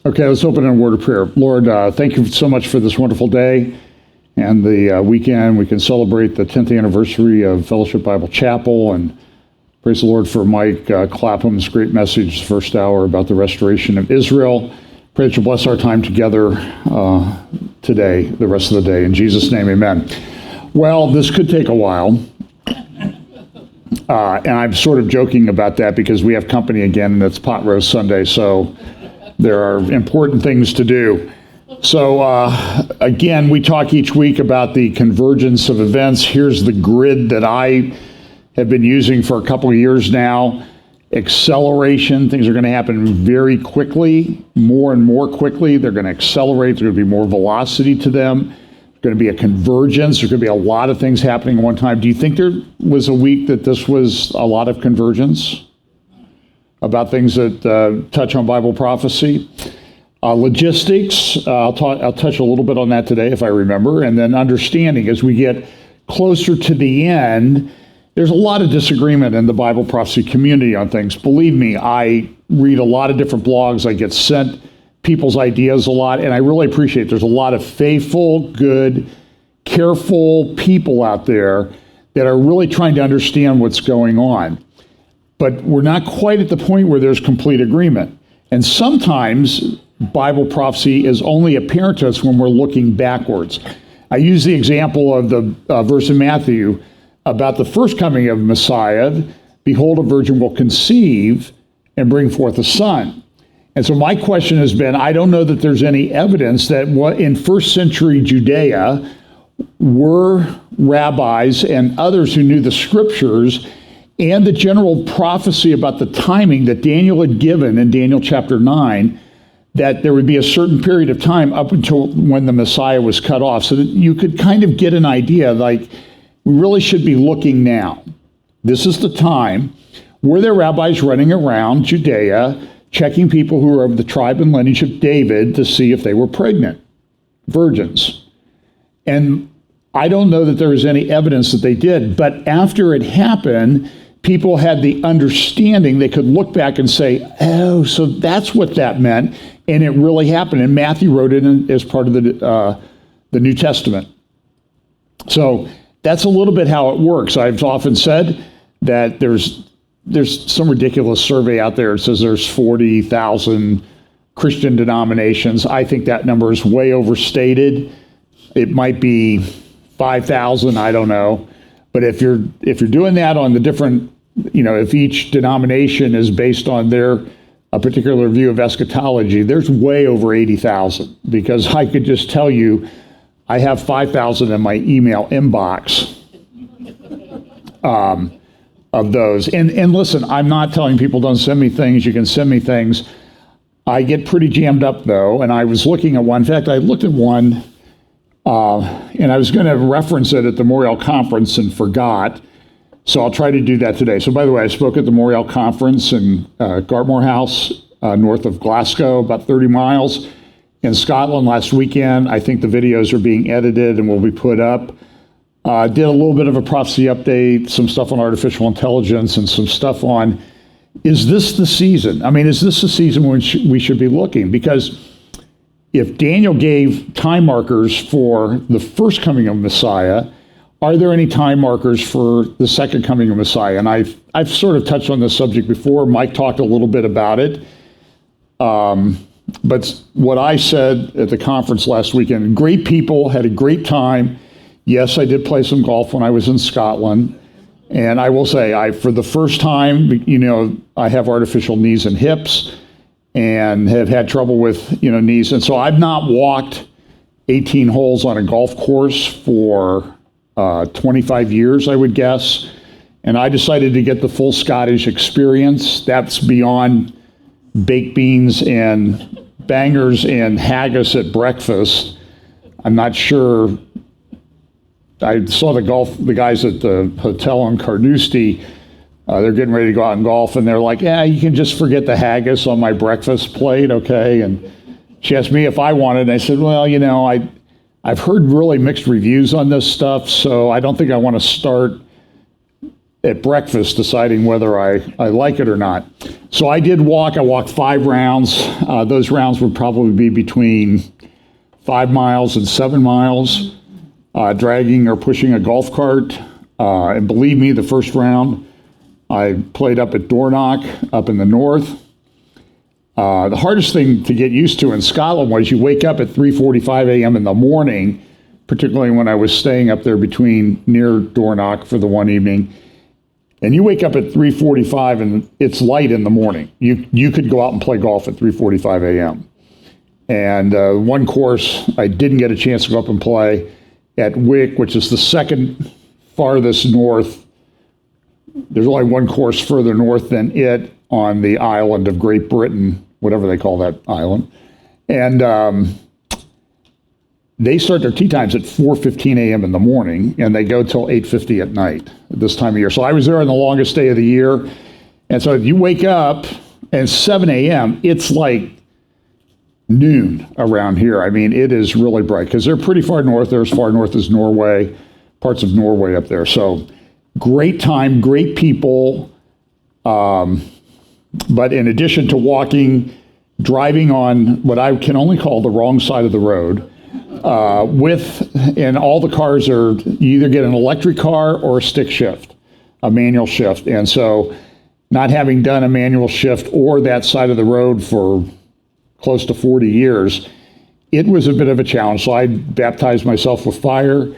Okay, let's open in a word of prayer. Lord, thank you so much for this wonderful day and the weekend. We can celebrate the 10th anniversary of Fellowship Bible Chapel, and praise the Lord for Mike Clapham's great message, the first hour, about the restoration of Israel. Pray that you bless our time together today, the rest of the day. In Jesus' name, amen. Well, this could take a while. And I'm sort of joking about that because we have company again, and it's Pot Roast Sunday, so there are important things to do. So again, we talk each week about the convergence of events. Here's the grid that I have been using for a couple of years now. Acceleration, things are going to happen very quickly, more and more quickly. They're going to accelerate. There's going to be more velocity to them. There's going to be a convergence. There's going to be a lot of things happening at one time. Do you think there was a week that this was a lot of convergence about things that touch on Bible prophecy? Logistics, I'll touch a little bit on that today if I remember. And then understanding, as we get closer to the end, there's a lot of disagreement in the Bible prophecy community on things. Believe me, I read a lot of different blogs. I get sent people's ideas a lot, and I really appreciate it. There's a lot of faithful, good, careful people out there that are really trying to understand what's going on. But we're not quite at the point where there's complete agreement. And sometimes Bible prophecy is only apparent to us when we're looking backwards. I use the example of the verse in Matthew about the first coming of Messiah. Behold, a virgin will conceive and bring forth a son. And so my question has been, I don't know that there's any evidence that in first century Judea were rabbis and others who knew the scriptures and the general prophecy about the timing that Daniel had given in Daniel chapter 9, that there would be a certain period of time up until when the Messiah was cut off, so that you could kind of get an idea, like, we really should be looking now. This is the time. Were there rabbis running around Judea checking people who were of the tribe and lineage of David to see if they were pregnant, virgins? And I don't know that there is any evidence that they did, but after it happened, people had the understanding. They could look back and say, oh, so that's what that meant, and it really happened. And Matthew wrote it as part of the New Testament. So that's a little bit how it works. I've often said that there's some ridiculous survey out there that says there's 40,000 Christian denominations. I think that number is way overstated. It might be 5,000, I don't know. But if you're doing that on the different, if each denomination is based on a particular view of eschatology, there's way over 80,000, because I could just tell you I have 5,000 in my email inbox of those. And listen, I'm not telling people don't send me things. You can send me things. I get pretty jammed up, though, and I was looking at one. In fact, I looked at one, and I was going to reference it at the Memorial Conference and forgot, so I'll try to do that today. So, by the way, I spoke at the Memorial Conference in Gartmore House, north of Glasgow, about 30 miles, in Scotland last weekend. I think the videos are being edited and will be put up. Did a little bit of a prophecy update, some stuff on artificial intelligence, and some stuff on, is this the season? I mean, is this the season when we should be looking? Because if Daniel gave time markers for the first coming of Messiah, are there any time markers for the second coming of Messiah? And I've sort of touched on this subject before. Mike talked a little bit about it. But what I said at the conference last weekend, great people, had a great time. Yes, I did play some golf when I was in Scotland. And I will say, for the first time, I have artificial knees and hips and have had trouble with, knees. And so I've not walked 18 holes on a golf course for 25 years, I would guess. And I decided to get the full Scottish experience. That's beyond baked beans and bangers and haggis at breakfast. I'm not sure. I saw the guys at the hotel on Carnoustie. They're getting ready to go out and golf, and they're like, yeah, you can just forget the haggis on my breakfast plate, okay? And she asked me if I wanted, and I said, well, I've heard really mixed reviews on this stuff, so I don't think I want to start at breakfast deciding whether I like it or not. So I did walk. I walked 5 rounds. Those rounds would probably be between 5 miles and 7 miles, dragging or pushing a golf cart. And believe me, the first round, I played up at Dornoch, up in the north. The hardest thing to get used to in Scotland was you wake up at 3:45 a.m. in the morning, particularly when I was staying up there near Dornoch for the one evening. And you wake up at 3:45 and it's light in the morning. You could go out and play golf at 3:45 a.m. And one course, I didn't get a chance to go up and play at Wick, which is the second farthest north. There's only one course further north than it on the island of Great Britain, whatever they call that island. And they start their tee times at 4:15 a.m. in the morning, and they go till 8:50 at night at this time of year. So I was there on the longest day of the year. And so if you wake up at 7 a.m., it's like noon around here. I mean, it is really bright because they're pretty far north. They're as far north as Norway, parts of Norway up there. So great time, great people. But in addition to walking, driving on what I can only call the wrong side of the road, and all the cars you either get an electric car or a stick shift, a manual shift. And so not having done a manual shift or that side of the road for close to 40 years, it was a bit of a challenge. So I baptized myself with fire.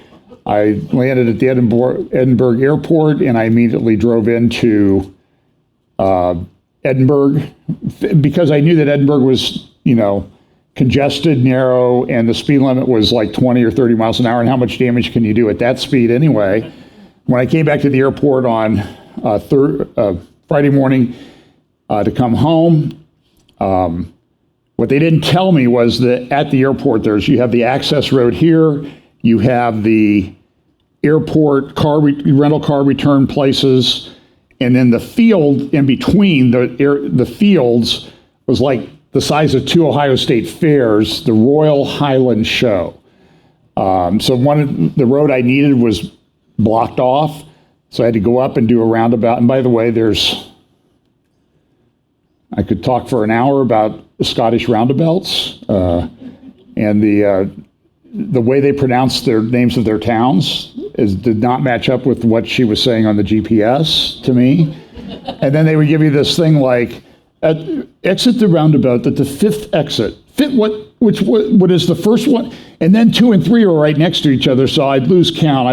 I landed at the Edinburgh airport, and I immediately drove into Edinburgh because I knew that Edinburgh was, congested, narrow, and the speed limit was like 20 or 30 miles an hour. And how much damage can you do at that speed anyway? When I came back to the airport on Friday morning to come home, what they didn't tell me was that at the airport, you have the access road here, you have the airport rental car return places, and then the field in between the fields was like the size of 2 Ohio State fairs, the Royal Highland Show. So the road I needed was blocked off, so I had to go up and do a roundabout. And by the way, I could talk for an hour about Scottish roundabouts and the way they pronounce their names of their towns did not match up with what she was saying on the GPS to me. And then they would give you this thing like, exit the roundabout at the 5th exit. What is the first one? And then 2 and 3 are right next to each other, so I'd lose count.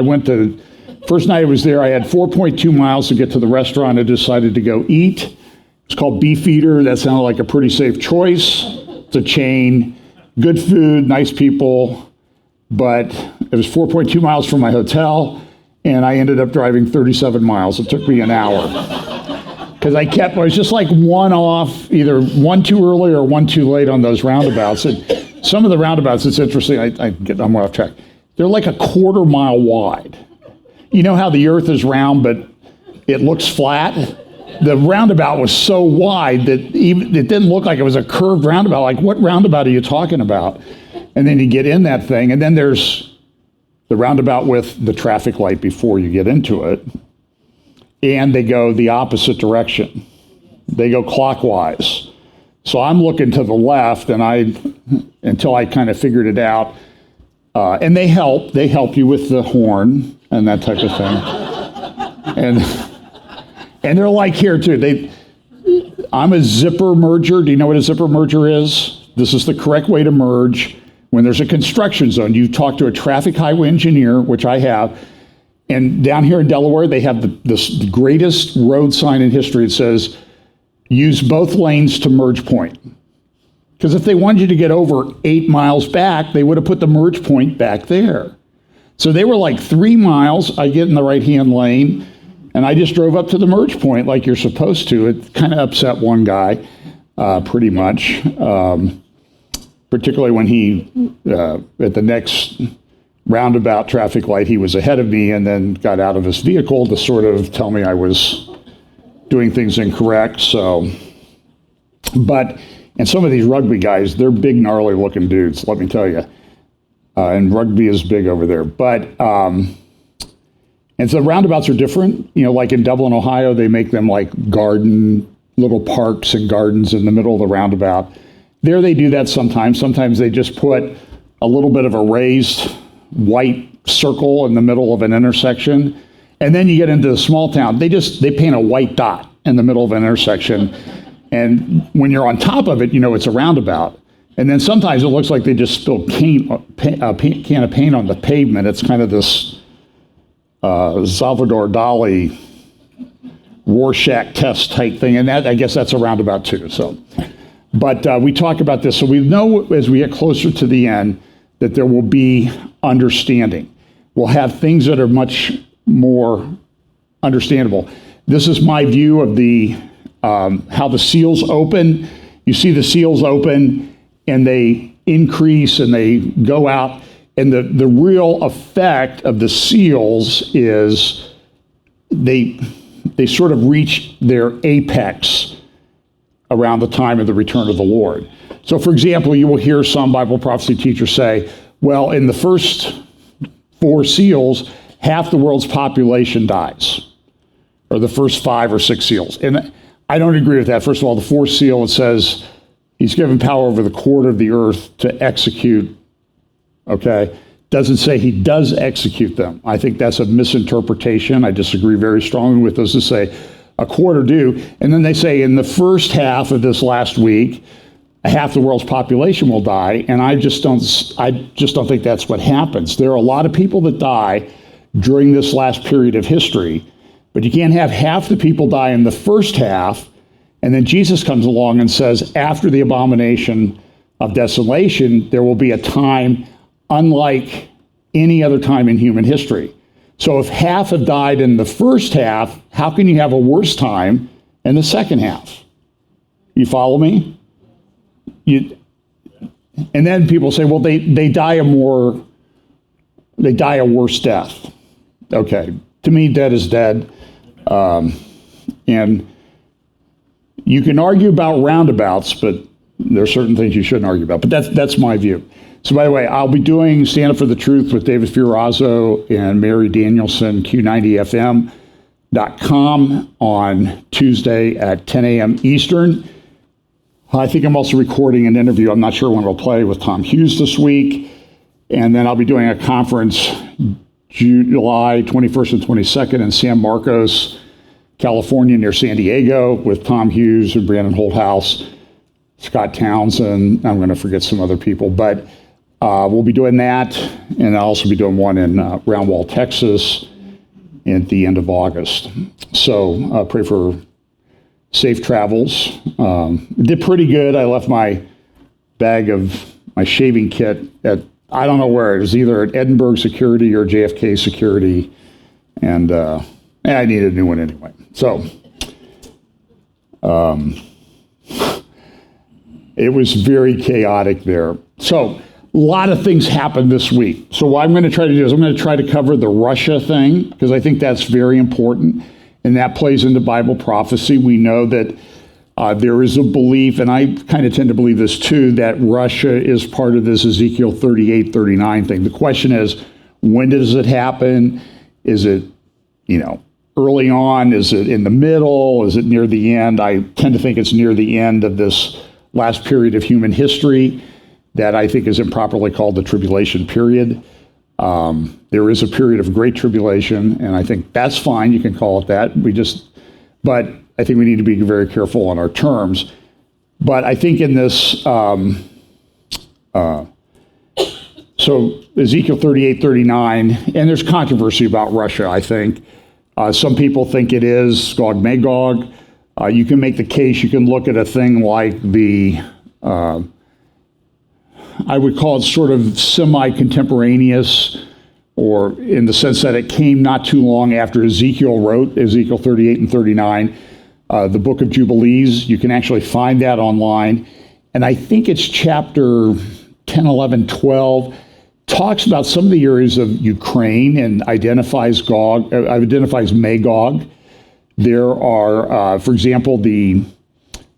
First night I was there, I had 4.2 miles to get to the restaurant. I decided to go eat. It's called Beefeater. That sounded like a pretty safe choice. It's a chain, good food, nice people, but it was 4.2 miles from my hotel, and I ended up driving 37 miles. It took me an hour. Because I was just like one off, either one too early or one too late on those roundabouts. And some of the roundabouts, it's interesting, I'm off track. They're like a 1/4 mile wide. You know how the earth is round, but it looks flat? The roundabout was so wide that it didn't look like it was a curved roundabout. Like, what roundabout are you talking about? And then you get in that thing, and then there's the roundabout with the traffic light before you get into it. And they go the opposite direction. They go clockwise. So I'm looking to the left, and until I kind of figured it out. And they help you with the horn and that type of thing. And they're like here too. I'm a zipper merger. Do you know what a zipper merger is? This is the correct way to merge. When there's a construction zone, you talk to a traffic highway engineer, which I have. And down here in Delaware, they have the greatest road sign in history. It says, use both lanes to merge point. Because if they wanted you to get over 8 miles back, they would have put the merge point back there. So they were like 3 miles. I get in the right-hand lane, and I just drove up to the merge point like you're supposed to. It kind of upset one guy, pretty much, particularly when he, at the next roundabout traffic light, he was ahead of me and then got out of his vehicle to sort of tell me I was doing things incorrect. And some of these rugby guys, they're big, gnarly looking dudes, let me tell you. And rugby is big over there. But And so roundabouts are different. Like in Dublin, Ohio, they make them like little parks and gardens in the middle of the roundabout. There they do that sometimes. Sometimes they just put a little bit of a raised white circle in the middle of an intersection. And then you get into the small town. They paint a white dot in the middle of an intersection. And when you're on top of it, it's a roundabout. And then sometimes it looks like they just spilled can of paint on the pavement. It's kind of this Salvador Dali Rorschach test type thing. And I guess that's a roundabout too. But we talk about this. So we know as we get closer to the end that there will be understanding. We'll have things that are much more understandable. This is my view of how the seals open. You see the seals open and they increase and they go out. And the real effect of the seals is they sort of reach their apex around the time of the return of the Lord. So, for example, you will hear some Bible prophecy teachers say, well, in the first 4 seals, half the world's population dies, or the first 5 or 6 seals. And I don't agree with that. First of all, the 4th seal, it says he's given power over the quarter of the earth to execute, okay? Doesn't say he does execute them. I think that's a misinterpretation. I disagree very strongly with those who say a quarter do. And then they say in the first half of this last week, half the world's population will die. And I just don't think that's what happens. There are a lot of people that die during this last period of history, but you can't have half the people die in the first half, and then Jesus comes along and says, after the abomination of desolation, there will be a time unlike any other time in human history. So if half have died in the first half, how can you have a worse time in the second half? You follow me? And then people say, well, they die a worse death. Okay, to me, dead is dead. And you can argue about roundabouts, but there are certain things you shouldn't argue about. But that's my view. So by the way, I'll be doing Stand Up for the Truth with David Fiorazzo and Mary Danielson, Q90fm.com on Tuesday at 10 a.m. Eastern. I think I'm also recording an interview. I'm not sure when it'll play with Tom Hughes this week. And then I'll be doing a conference July 21st and 22nd in San Marcos, California, near San Diego, with Tom Hughes and Brandon Holthouse, Scott Townsend. I'm going to forget some other people, but we'll be doing that. And I'll also be doing one in Round Wall, Texas at the end of August. So pray for safe travels. Did pretty good. I left my bag of my shaving kit at, I don't know where, it was either at Edinburgh Security or JFK Security, and I needed a new one anyway. So it was very chaotic there. So a lot of things happened this week. So what I'm going to try to do is I'm going to try to cover the Russia thing, because I think that's very important, and that plays into Bible prophecy. We know that there is a belief, and I kind of tend to believe this too, that Russia is part of this Ezekiel 38, 39 thing. The question is, when does it happen? Is it, early on? Is it in the middle? Is it near the end? I tend to think it's near the end of this last period of human history that I think is improperly called the tribulation period. There is a period of great tribulation, and I think that's fine. You can call it that. But I think we need to be very careful on our terms. But I think in this, so Ezekiel 38, 39, and there's controversy about Russia, I think. Some people think it is Gog Magog. You can make the case, you can look at a thing like the, I would call it sort of semi-contemporaneous, or in the sense that it came not too long after Ezekiel wrote, Ezekiel 38 and 39, the book of Jubilees. You can actually find that online. And I think it's chapter 10, 11, 12, talks about some of the areas of Ukraine and identifies Magog. There are, for example, the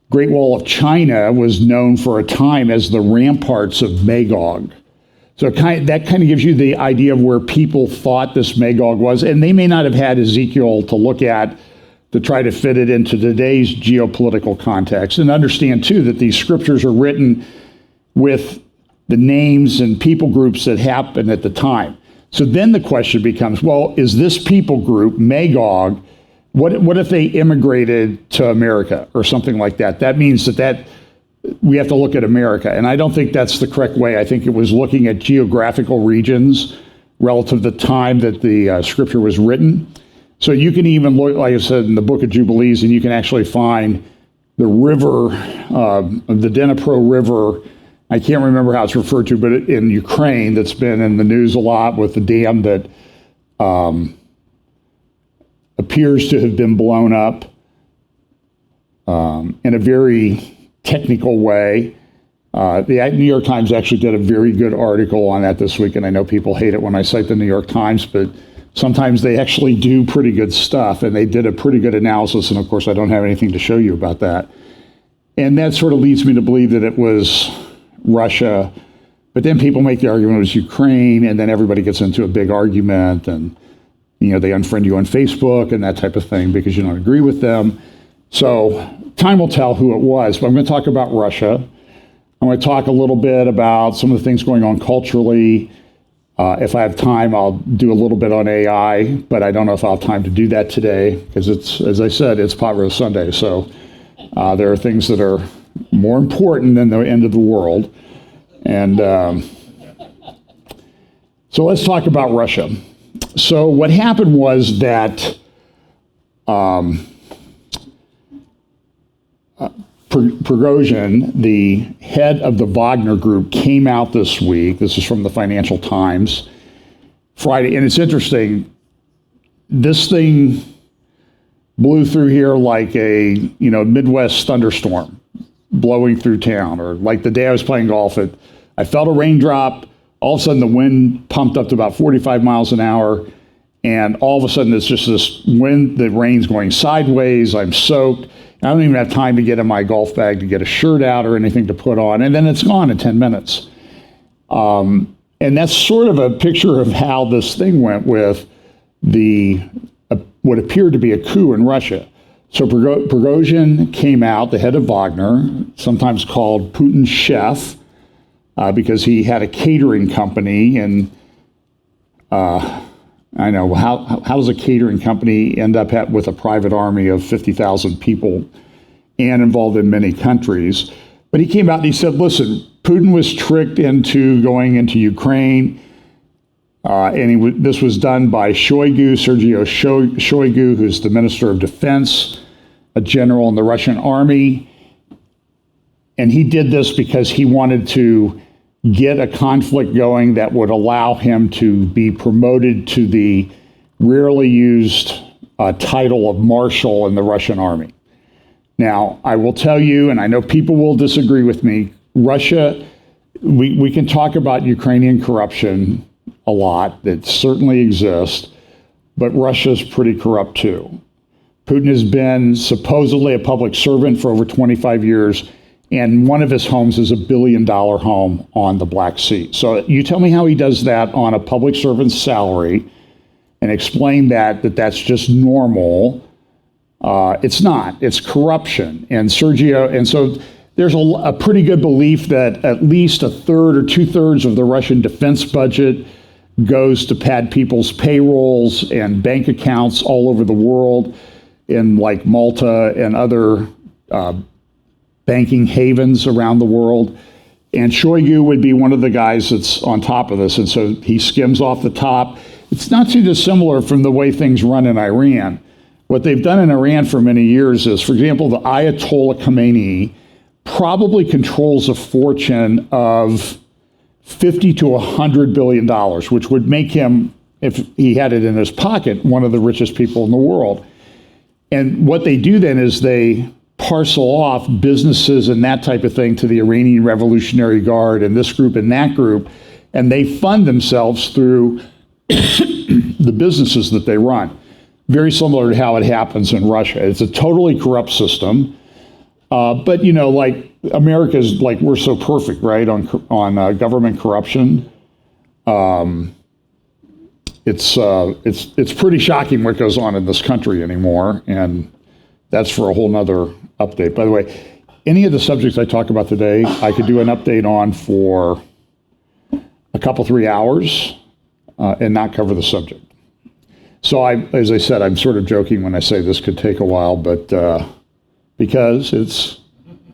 Great Wall of China was known for a time as the ramparts of Magog. So that kind of gives you the idea of where people thought this Magog was, and they may not have had Ezekiel to look at to try to fit it into today's geopolitical context. And understand, too, that these scriptures are written with the names and people groups that happened at the time. So then the question becomes, well, is this people group, Magog, what if they immigrated to America or something like that? That means that we have to look at America. And I don't think that's the correct way. I think it was looking at geographical regions relative to the time that the scripture was written. So you can even look, like I said, in the book of Jubilees, and you can actually find the river, the Dnipro River. I can't remember how it's referred to, but in Ukraine, that's been in the news a lot with the dam that appears to have been blown up in a very technical way. The New York Times actually did a very good article on that this week, and I know people hate it when I cite the New York Times, but sometimes they actually do pretty good stuff, and they did a pretty good analysis, and of course I don't have anything to show you about that. And that sort of leads me to believe that it was Russia, but then people make the argument it was Ukraine, and then everybody gets into a big argument, and they unfriend you on Facebook and that type of thing because you don't agree with them. So time will tell who it was, but I'm going to talk about Russia. I'm going to talk a little bit about some of the things going on culturally. If I have time, I'll do a little bit on AI, but I don't know if I'll have time to do that today because it's, as I said, it's Pot Roast Sunday. So there are things that are more important than the end of the world. And so let's talk about Russia. So what happened was that Prigozhin, the head of the Wagner group, came out this week. This is from the Financial Times, Friday. And it's interesting. This thing blew through here like a, Midwest thunderstorm blowing through town. Or like the day I was playing golf, I felt a raindrop. All of a sudden, the wind pumped up to about 45 miles an hour. And all of a sudden, it's just this wind, the rain's going sideways. I'm soaked. I don't even have time to get in my golf bag to get a shirt out or anything to put on. And then it's gone in 10 minutes. And that's sort of a picture of how this thing went with what appeared to be a coup in Russia. So Prigozhin came out, the head of Wagner, sometimes called Putin's chef, because he had a catering company. And I know, how does a catering company end up with a private army of 50,000 people and involved in many countries? But he came out and he said, listen, Putin was tricked into going into Ukraine, and this was done by Sergei Shoigu, who's the Minister of Defense, a general in the Russian army. And he did this because he wanted to get a conflict going that would allow him to be promoted to the rarely used title of marshal in the Russian army. Now, I will tell you, and I know people will disagree with me, Russia, we can talk about Ukrainian corruption a lot, that certainly exists, but Russia's pretty corrupt too. Putin has been supposedly a public servant for over 25 years, and one of his homes is $1 billion home on the Black Sea. So you tell me how he does that on a public servant's salary and explain that's just normal. It's not. It's corruption. And so there's a pretty good belief that at least a third or two-thirds of the Russian defense budget goes to pad people's payrolls and bank accounts all over the world in like Malta and other banking havens around the world. And Shoigu would be one of the guys that's on top of this. And so he skims off the top. It's not too dissimilar from the way things run in Iran. What they've done in Iran for many years is, for example, the Ayatollah Khamenei probably controls a fortune of $50 to $100 billion, which would make him, if he had it in his pocket, one of the richest people in the world. And what they do then is they parcel off businesses and that type of thing to the Iranian Revolutionary Guard and this group and that group, and they fund themselves through the businesses that they run. Very similar to how it happens in Russia. It's a totally corrupt system, but like America's, like, we're so perfect, right, on government corruption. It's pretty shocking what goes on in this country anymore, and that's for a whole nother update. By the way, any of the subjects I talk about today, I could do an update on for a couple, 3 hours and not cover the subject. So as I said, I'm sort of joking when I say this could take a while, but because it's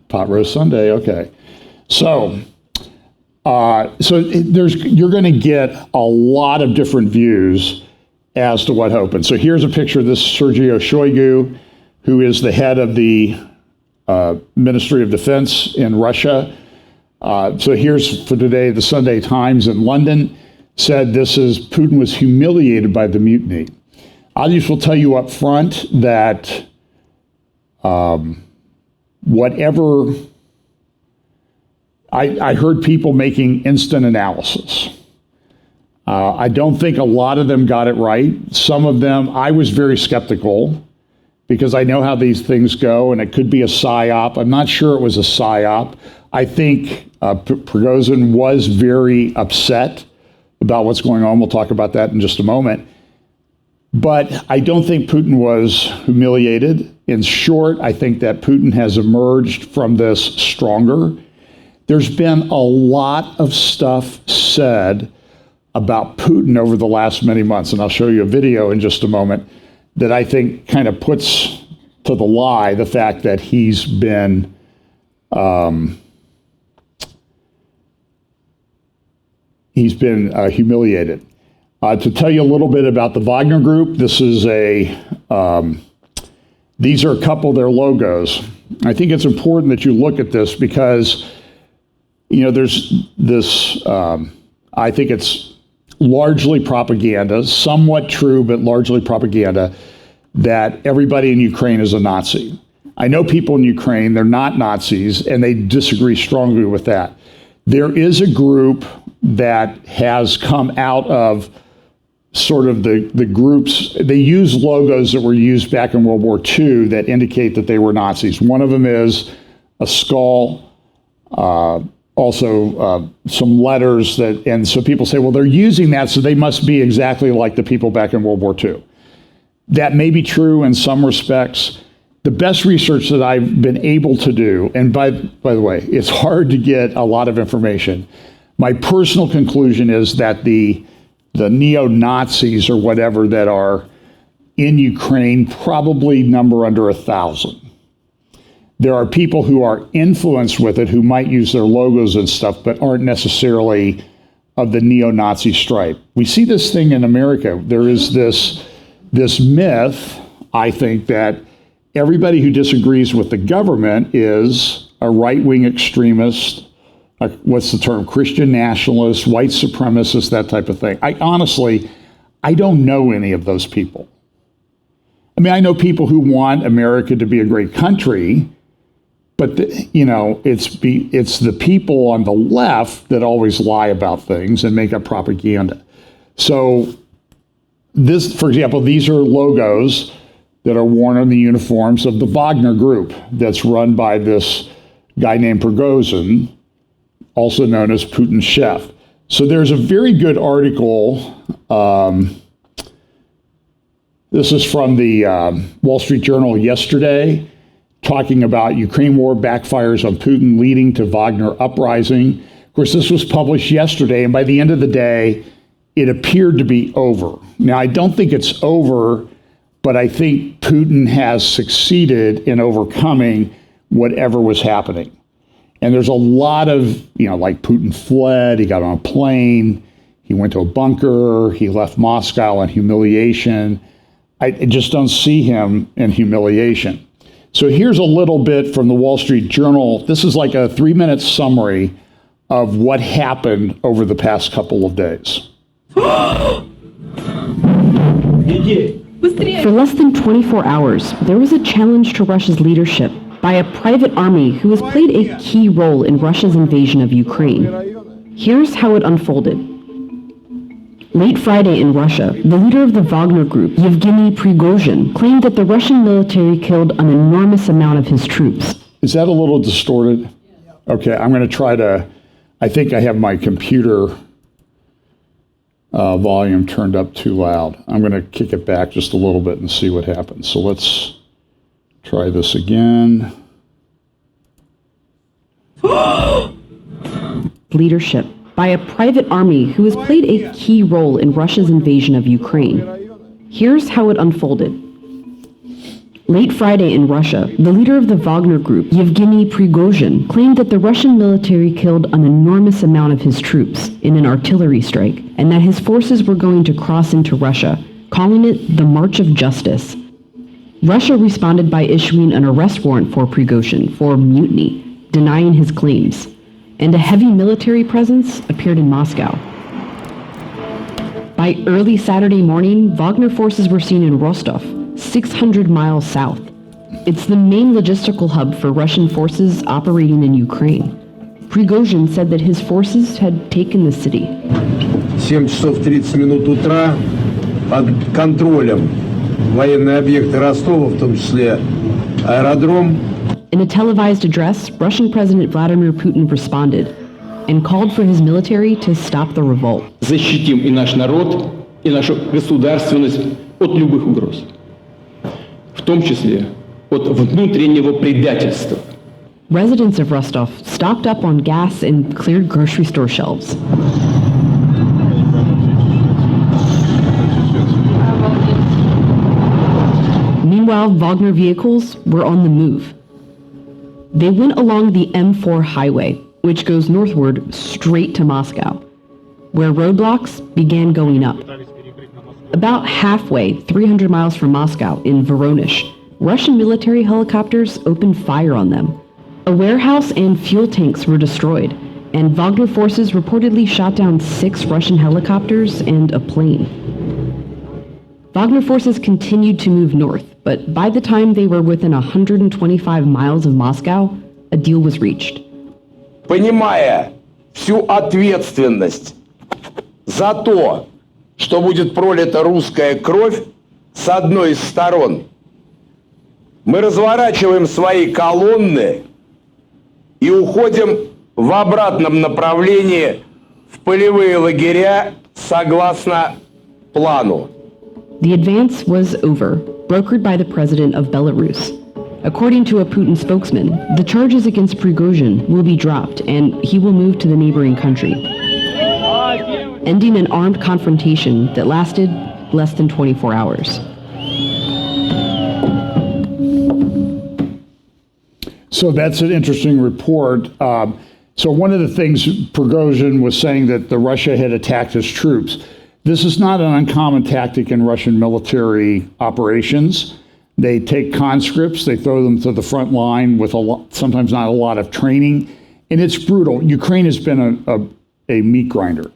Pot Roast Sunday, okay. So you're going to get a lot of different views as to what happened. So here's a picture of this Sergei Shoigu, who is the head of the Ministry of Defense in Russia. So here's for today, the Sunday Times in London said Putin was humiliated by the mutiny. I just will tell you up front that whatever, I heard people making instant analysis. I don't think a lot of them got it right. Some of them, I was very skeptical because I know how these things go, and it could be a psyop. I'm not sure it was a psyop. I think Prigozhin was very upset about what's going on. We'll talk about that in just a moment. But I don't think Putin was humiliated. In short, I think that Putin has emerged from this stronger. There's been a lot of stuff said about Putin over the last many months, and I'll show you a video in just a moment, that I think kind of puts to the lie the fact that he's been humiliated. To tell you a little bit about the Wagner Group, this is these are a couple of their logos. I think it's important that you look at this because, there's this, I think it's largely propaganda, somewhat true, but largely propaganda, that everybody in Ukraine is a Nazi. I know people in Ukraine, they're not Nazis, and they disagree strongly with that. There is a group that has come out of sort of the groups. They use logos that were used back in World War II that indicate that they were Nazis. One of them is a skull, also some letters and so people say, well, they're using that, so they must be exactly like the people back in World War II. That may be true in some respects. The best research that I've been able to do, and by the way, it's hard to get a lot of information. My personal conclusion is that the neo-Nazis or whatever that are in Ukraine probably number under 1,000. There are people who are influenced with it who might use their logos and stuff, but aren't necessarily of the neo-Nazi stripe. We see this thing in America. There is this myth, I think, that everybody who disagrees with the government is a right-wing extremist, what's the term, Christian nationalist, white supremacist, that type of thing. I don't know any of those people. I mean, I know people who want America to be a great country, but it's the people on the left that always lie about things and make up propaganda. So this, for example, these are logos that are worn on the uniforms of the Wagner Group that's run by this guy named Prigozhin, also known as Putin's chef. So there's a very good article. This is from the Wall Street Journal yesterday, talking about Ukraine war backfires on Putin, leading to Wagner uprising. Of course, this was published yesterday, and by the end of the day, it appeared to be over. Now, I don't think it's over, but I think Putin has succeeded in overcoming whatever was happening. And there's a lot of, like Putin fled, he got on a plane, he went to a bunker, he left Moscow in humiliation. I just don't see him in humiliation. So here's a little bit from the Wall Street Journal. This is like a 3-minute summary of what happened over the past couple of days. For less than 24 hours, there was a challenge to Russia's leadership by a private army who has played a key role in Russia's invasion of Ukraine. Here's how it unfolded. Late Friday in Russia, the leader of the Wagner Group, Yevgeny Prigozhin, claimed that the Russian military killed an enormous amount of his troops. Is that a little distorted? Okay, I'm going to try to, I think I have my computer volume turned up too loud. I'm going to kick it back just a little bit and see what happens. So let's try this again. Leadership by a private army who has played a key role in Russia's invasion of Ukraine. Here's how it unfolded. Late Friday in Russia, the leader of the Wagner group, Yevgeny Prigozhin, claimed that the Russian military killed an enormous amount of his troops in an artillery strike, and that his forces were going to cross into Russia, calling it the March of Justice. Russia responded by issuing an arrest warrant for Prigozhin for mutiny, denying his claims, and a heavy military presence appeared in Moscow. By early Saturday morning, Wagner forces were seen in Rostov, 600 miles south. It's the main logistical hub for Russian forces operating in Ukraine. Prigozhin said that his forces had taken the city. 7 часов 30 минут утра под контролем военные объекты Ростова, в том числе аэродром. In a televised address, Russian President Vladimir Putin responded and called for his military to stop the revolt. Защитим и наш народ, и нашу государственность от любых угроз, в том числе от внутреннего предательства. Residents of Rostov stocked up on gas and cleared grocery store shelves. Meanwhile, Wagner vehicles were on the move. They went along the M4 highway, which goes northward straight to Moscow, where roadblocks began going up. About halfway, 300 miles from Moscow, in Voronezh, Russian military helicopters opened fire on them. A warehouse and fuel tanks were destroyed, and Wagner forces reportedly shot down 6 Russian helicopters and a plane. Wagner forces continued to move north, but by the time they were within 125 miles of Moscow, a deal was reached. Понимая всю ответственность за то, что будет пролита русская кровь с одной из сторон, мы разворачиваем свои колонны и уходим в обратном направлении в полевые лагеря согласно плану. The advance was over, brokered by the president of Belarus. According to a Putin spokesman, the charges against Prigozhin will be dropped and he will move to the neighboring country, ending an armed confrontation that lasted less than 24 hours. So that's an interesting report. So one of the things Prigozhin was saying that the Russia had attacked his troops. This is not an uncommon tactic in Russian military operations. They take conscripts, they throw them to the front line with sometimes not a lot of training, and it's brutal. Ukraine has been a meat grinder.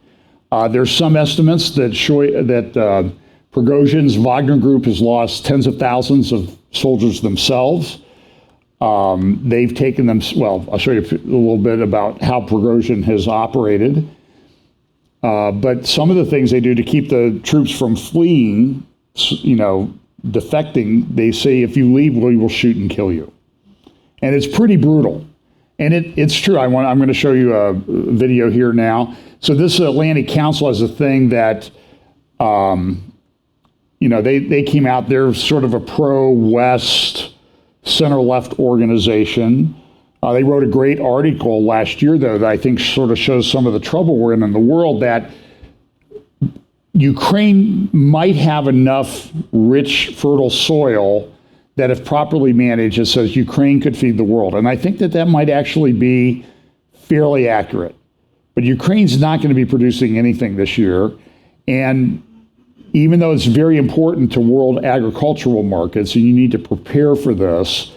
There's some estimates that show that Prigozhin's Wagner group has lost tens of thousands of soldiers themselves. They've taken them, well, I'll show you a little bit about how Prigozhin has operated. But some of the things they do to keep the troops from fleeing, defecting, they say, if you leave, we will shoot and kill you. And it's pretty brutal. And it's true. I'm going to show you a video here now. So this Atlantic Council has a thing that, they came out, they're sort of a pro-West, center-left organization. They wrote a great article last year, though, that I think sort of shows some of the trouble we're in the world, that Ukraine might have enough rich, fertile soil that if properly managed, it says Ukraine could feed the world. And I think that might actually be fairly accurate. But Ukraine's not going to be producing anything this year. And even though it's very important to world agricultural markets, and you need to prepare for this,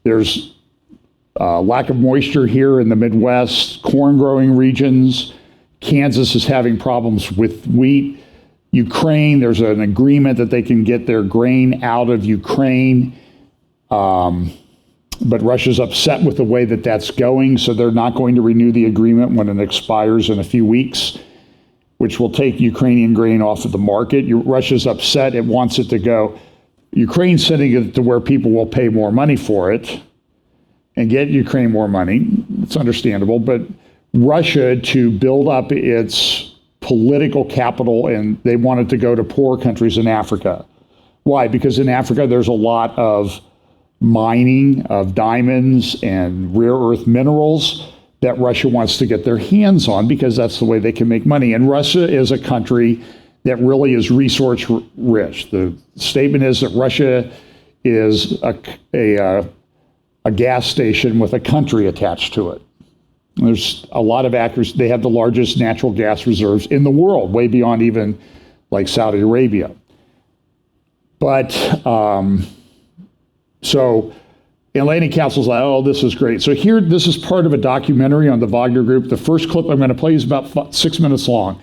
there's lack of moisture here in the Midwest, corn growing regions. Kansas is having problems with wheat. Ukraine, there's an agreement that they can get their grain out of Ukraine. But Russia's upset with the way that that's going, so they're not going to renew the agreement when it expires in a few weeks, which will take Ukrainian grain off of the market. Russia's upset. It wants it to go. Ukraine's sending it to where people will pay more money for it and get Ukraine more money. It's understandable. But Russia, to build up its political capital, and they wanted to go to poor countries in Africa. Why? Because in Africa, there's a lot of mining of diamonds and rare earth minerals that Russia wants to get their hands on because that's the way they can make money. And Russia is a country that really is resource rich. The statement is that Russia is a gas station with a country attached to it. There's a lot of actors. They have the largest natural gas reserves in the world, way beyond even like Saudi Arabia. But so Atlantic Council's like, oh, this is great. So here, this is part of a documentary on the Wagner Group. The first clip I'm going to play is about 6 minutes long,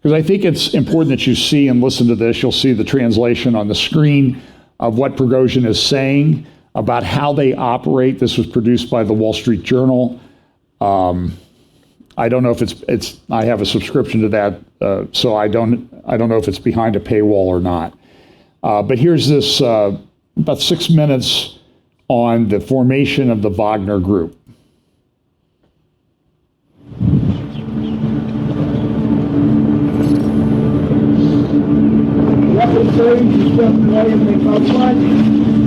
because I think it's important that you see and listen to this. You'll see the translation on the screen of what Prigozhin is saying about how they operate. This was produced by the Wall Street Journal. I don't know if it's. I have a subscription to that, so I don't know if it's behind a paywall or not. But here's this about 6 minutes on the formation of the Wagner Group.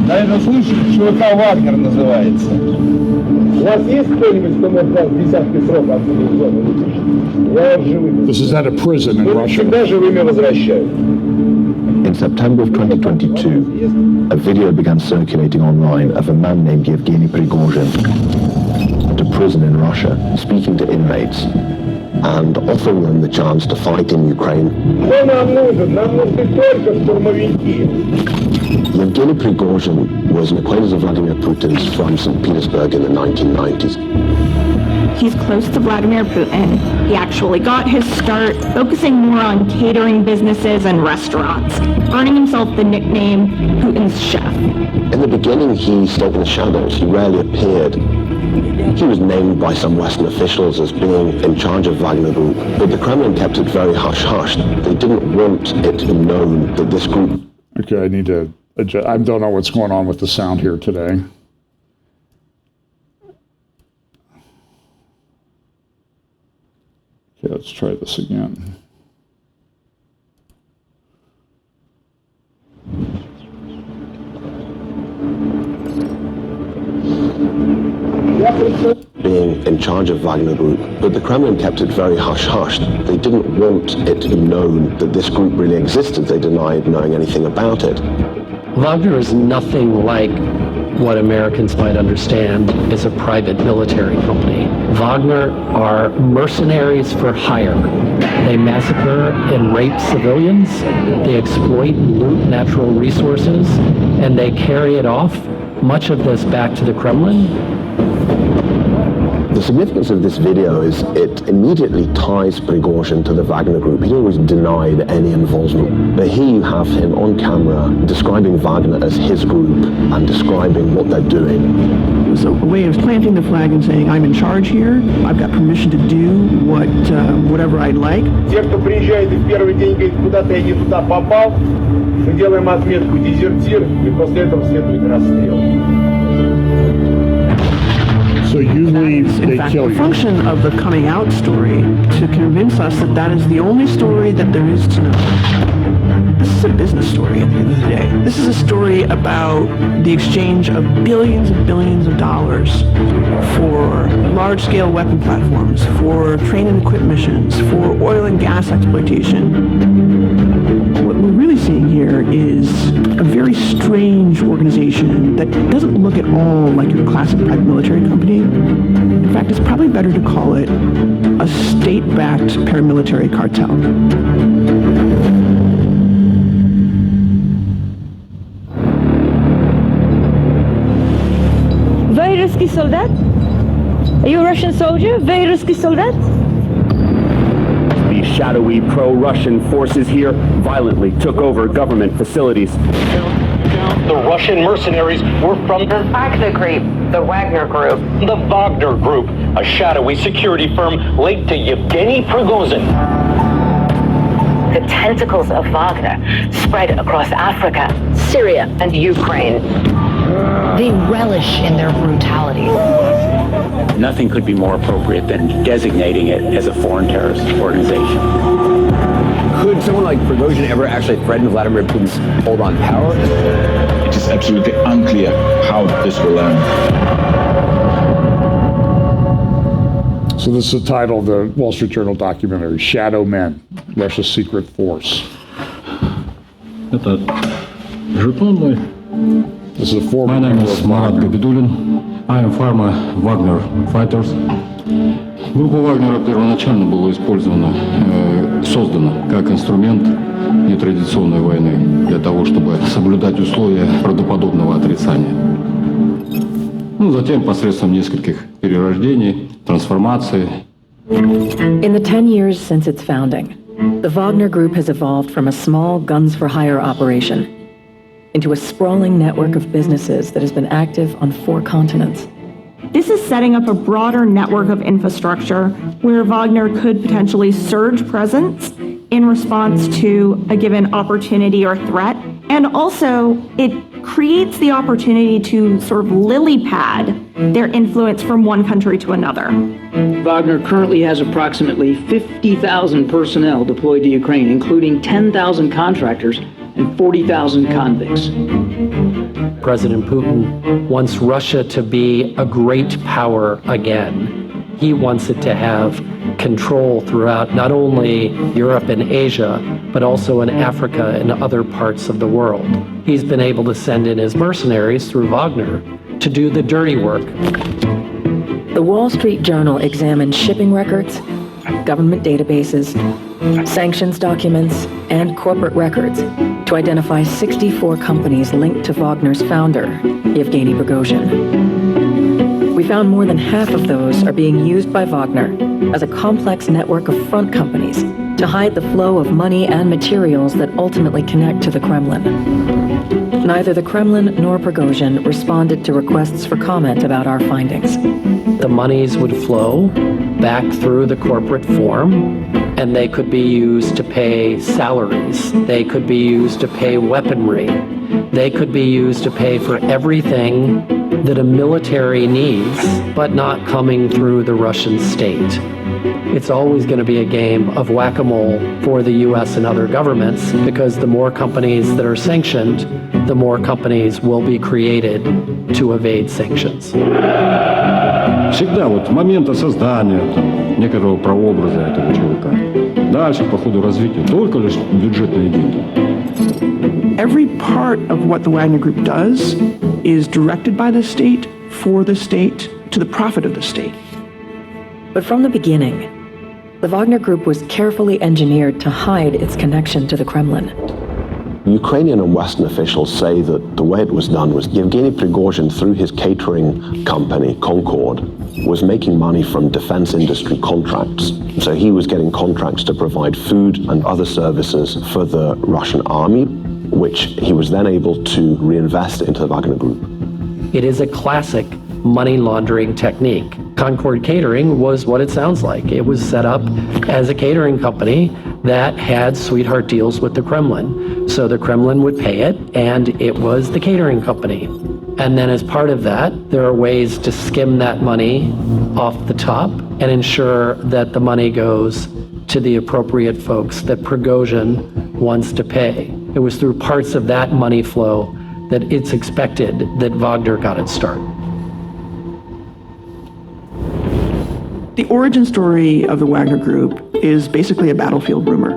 Наверное, слышали, ЧВК «Вагнер» называется. У вас есть кто-нибудь, кто может дать десятки срок отсюда в зону выпущить? Я вас живыми. This is at a prison in Russia. Всегда живыми возвращают. In September of 2022, a video began circulating online of a man named Yevgeny Prigozhin at a prison in Russia, speaking to inmates and offering them the chance to fight in Ukraine. Что нам нужен? Нам нужны только штурмовики. Yevgeny Prigozhin was an acquaintance of Vladimir Putin's from St. Petersburg in the 1990s. He's close to Vladimir Putin. He actually got his start focusing more on catering businesses and restaurants, earning himself the nickname Putin's chef. In the beginning, he stayed in the shadows. He rarely appeared. He was named by some Western officials as being in charge of Wagner Group, but the Kremlin kept it very hush-hush. They didn't want it to be known that this group... Okay, I need to adjust. I don't know what's going on with the sound here today. Okay, let's try this again. being in charge of Wagner Group, but the Kremlin kept it very hush-hush. They didn't want it to be known that this group really existed. They denied knowing anything about it. Wagner is nothing like what Americans might understand as a private military company. Wagner are mercenaries for hire. They massacre and rape civilians, they exploit and loot natural resources, and they carry it off, much of this back to the Kremlin. The significance of this video is it immediately ties Prigozhin to the Wagner Group. He always denied any involvement. But here you have him on camera describing Wagner as his group and describing what they're doing. It was a way of planting the flag and saying, I'm in charge here, I've got permission to do whatever I'd like. Те, кто приезжает и в первый день говорит, куда-то я не туда попал, мы делаем отметку дезертир, и после этого следует расстрел. So usually they in fact, kill the you. function of the coming out story to convince us that that is the only story that there is to know. This is a business story at the end of the day. This is a story about the exchange of billions and billions of dollars for large-scale weapon platforms, for train and equip missions, for oil and gas exploitation. What we're really seeing here is a very strange organization that doesn't look at all like your classic private military company. In fact, it's probably better to call it a state-backed paramilitary cartel. Вы русский солдат? Are you a Russian soldier? Вы русский солдат? The shadowy pro-Russian forces here violently took over government facilities. The Russian mercenaries were from the Wagner Group, the Wagner Group. The Wagner Group, a shadowy security firm linked to Yevgeny Prigozhin. The tentacles of Wagner spread across Africa, Syria, and Ukraine. They relish in their brutality. Nothing could be more appropriate than designating it as a foreign terrorist organization. Could someone like Prigozhin ever actually threaten Vladimir Putin's hold on power? It is absolutely unclear how this will end. So this is the title of the Wall Street Journal documentary, Shadow Men, Russia's Secret Force. Это жетон мой. This is a former My name member is of Marat Wagner. Gabidulin. I am former Wagner fighters. Группа Вагнера первоначально была создана как инструмент нетрадиционной войны для того, чтобы соблюдать условия правдоподобного отрицания. Затем посредством нескольких перерождений, трансформаций. In the 10 years since its founding, the Wagner Group has evolved from a small guns-for-hire operation into a sprawling network of businesses that has been active on 4 continents. This is setting up a broader network of infrastructure where Wagner could potentially surge presence in response to a given opportunity or threat. And also, it creates the opportunity to sort of lily pad their influence from one country to another. Wagner currently has approximately 50,000 personnel deployed to Ukraine, including 10,000 contractors and 40,000 convicts. President Putin wants Russia to be a great power again. He wants it to have control throughout not only Europe and Asia, but also in Africa and other parts of the world. He's been able to send in his mercenaries through Wagner to do the dirty work. The Wall Street Journal examined shipping records, government databases, sanctions documents, and corporate records to identify 64 companies linked to Wagner's founder, Yevgeny Prigozhin. We found more than half of those are being used by Wagner as a complex network of front companies to hide the flow of money and materials that ultimately connect to the Kremlin. Neither the Kremlin nor Prigozhin responded to requests for comment about our findings. The monies would flow back through the corporate form, and they could be used to pay salaries. They could be used to pay weaponry. They could be used to pay for everything that a military needs, but not coming through the Russian state. It's always going to be a game of whack-a-mole for the US and other governments, because the more companies that are sanctioned, the more companies will be created to evade sanctions. Всегда вот момента создания некоторого прообраза этого человека. Дальше по ходу развития только лишь бюджетные деньги. Every part of what the Wagner Group does is directed by the state, for the state, to the profit of the state. But from the beginning, the Wagner Group was carefully engineered to hide its connection to the Kremlin. Ukrainian and Western officials say that the way it was done was Yevgeny Prigozhin, through his catering company, Concord, was making money from defense industry contracts. So he was getting contracts to provide food and other services for the Russian army, which he was then able to reinvest into the Wagner Group. It is a classic money laundering technique. Concord Catering was what it sounds like. It was set up as a catering company that had sweetheart deals with the Kremlin. So the Kremlin would pay it, and it was the catering company. And then as part of that, there are ways to skim that money off the top and ensure that the money goes to the appropriate folks that Prigozhin wants to pay. It was through parts of that money flow that it's expected that Wagner got its start. The origin story of the Wagner Group is basically a battlefield rumor.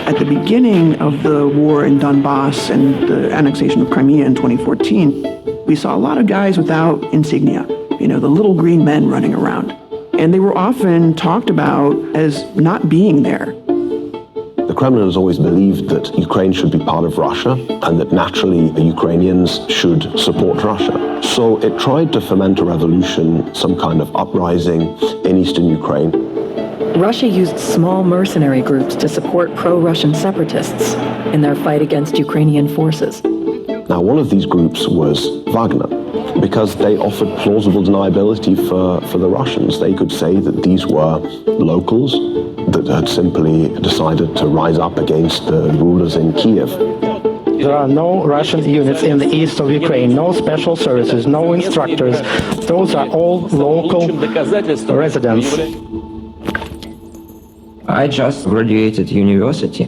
At the beginning of the war in Donbass and the annexation of Crimea in 2014, we saw a lot of guys without insignia, the little green men running around. And they were often talked about as not being there. The Kremlin has always believed that Ukraine should be part of Russia and that naturally Ukrainians should support Russia. So it tried to foment a revolution, some kind of uprising in eastern Ukraine. Russia used small mercenary groups to support pro-Russian separatists in their fight against Ukrainian forces. Now, one of these groups was Wagner, because they offered plausible deniability for the Russians. They could say that these were locals that had simply decided to rise up against the rulers in Kiev. There are no Russian units in the east of Ukraine, no special services, no instructors. Those are all local residents. I just graduated university.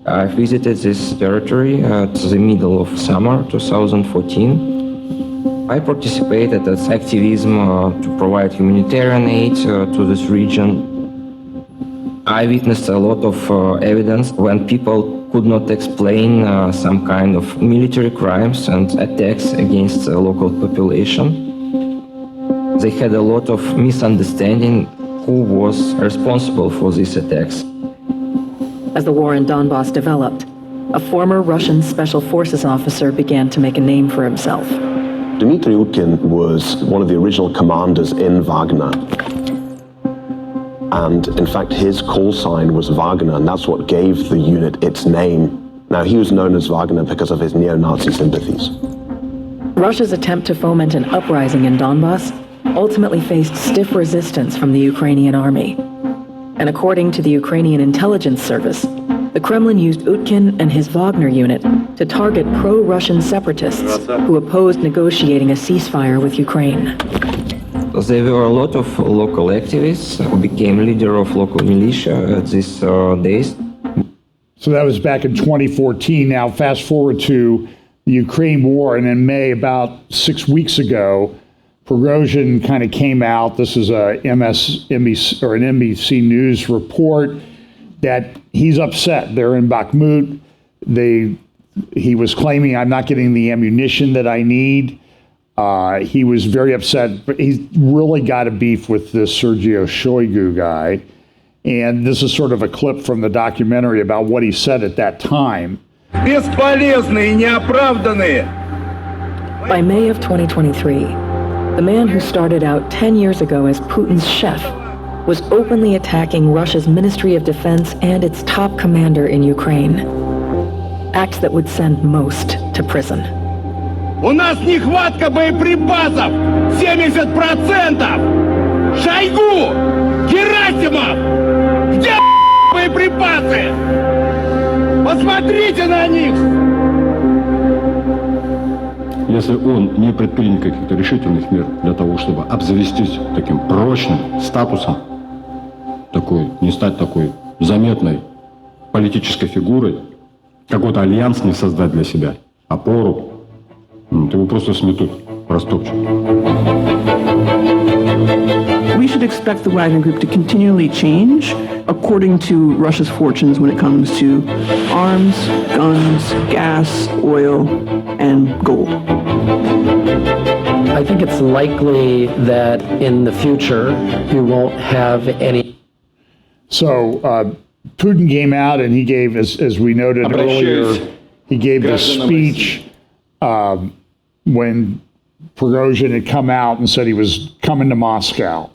I visited this territory at the middle of summer 2014. I participated as activism to provide humanitarian aid to this region. I witnessed a lot of evidence when people could not explain some kind of military crimes and attacks against the local population. They had a lot of misunderstanding who was responsible for these attacks. As the war in Donbass developed, a former Russian Special Forces officer began to make a name for himself. Dmitry Utkin was one of the original commanders in Wagner. And in fact, his call sign was Wagner, and that's what gave the unit its name. Now, he was known as Wagner because of his neo-Nazi sympathies. Russia's attempt to foment an uprising in Donbass ultimately faced stiff resistance from the Ukrainian army. And according to the Ukrainian intelligence service, the Kremlin used Utkin and his Wagner unit to target pro-Russian separatists who opposed negotiating a ceasefire with Ukraine. There were a lot of local activists who became leader of local militia at these days. So that was back in 2014. Now, fast forward to the Ukraine war, and in May, about 6 weeks ago, Prigozhin kind of came out. This is a MSNBC or an NBC News report that he's upset. They're in Bakhmut. He was claiming, I'm not getting the ammunition that I need. He was very upset, but he's really got a beef with this Sergei Shoigu guy. And this is sort of a clip from the documentary about what he said at that time. Бесполезные, неоправданные. By May of 2023, the man who started out 10 years ago as Putin's chef was openly attacking Russia's Ministry of Defense and its top commander in Ukraine. Acts that would send most to prison. У нас нехватка боеприпасов 70%! Шойгу! Герасимов! Где боеприпасы? Посмотрите на них! Если он не предпринят каких-то решительных мер для того, чтобы обзавестись таким прочным статусом, не стать такой заметной политической фигурой, какой-то альянс не создать для себя, опору, его просто сметут, растопчут. We should expect the Wagner Group to continually change according to Russia's fortunes when it comes to arms, guns, gas, oil, and gold. I think it's likely that in the future you won't have any. So Putin came out and he gave, as we noted earlier, he gave this speech when Prigozhin had come out and said he was coming to Moscow.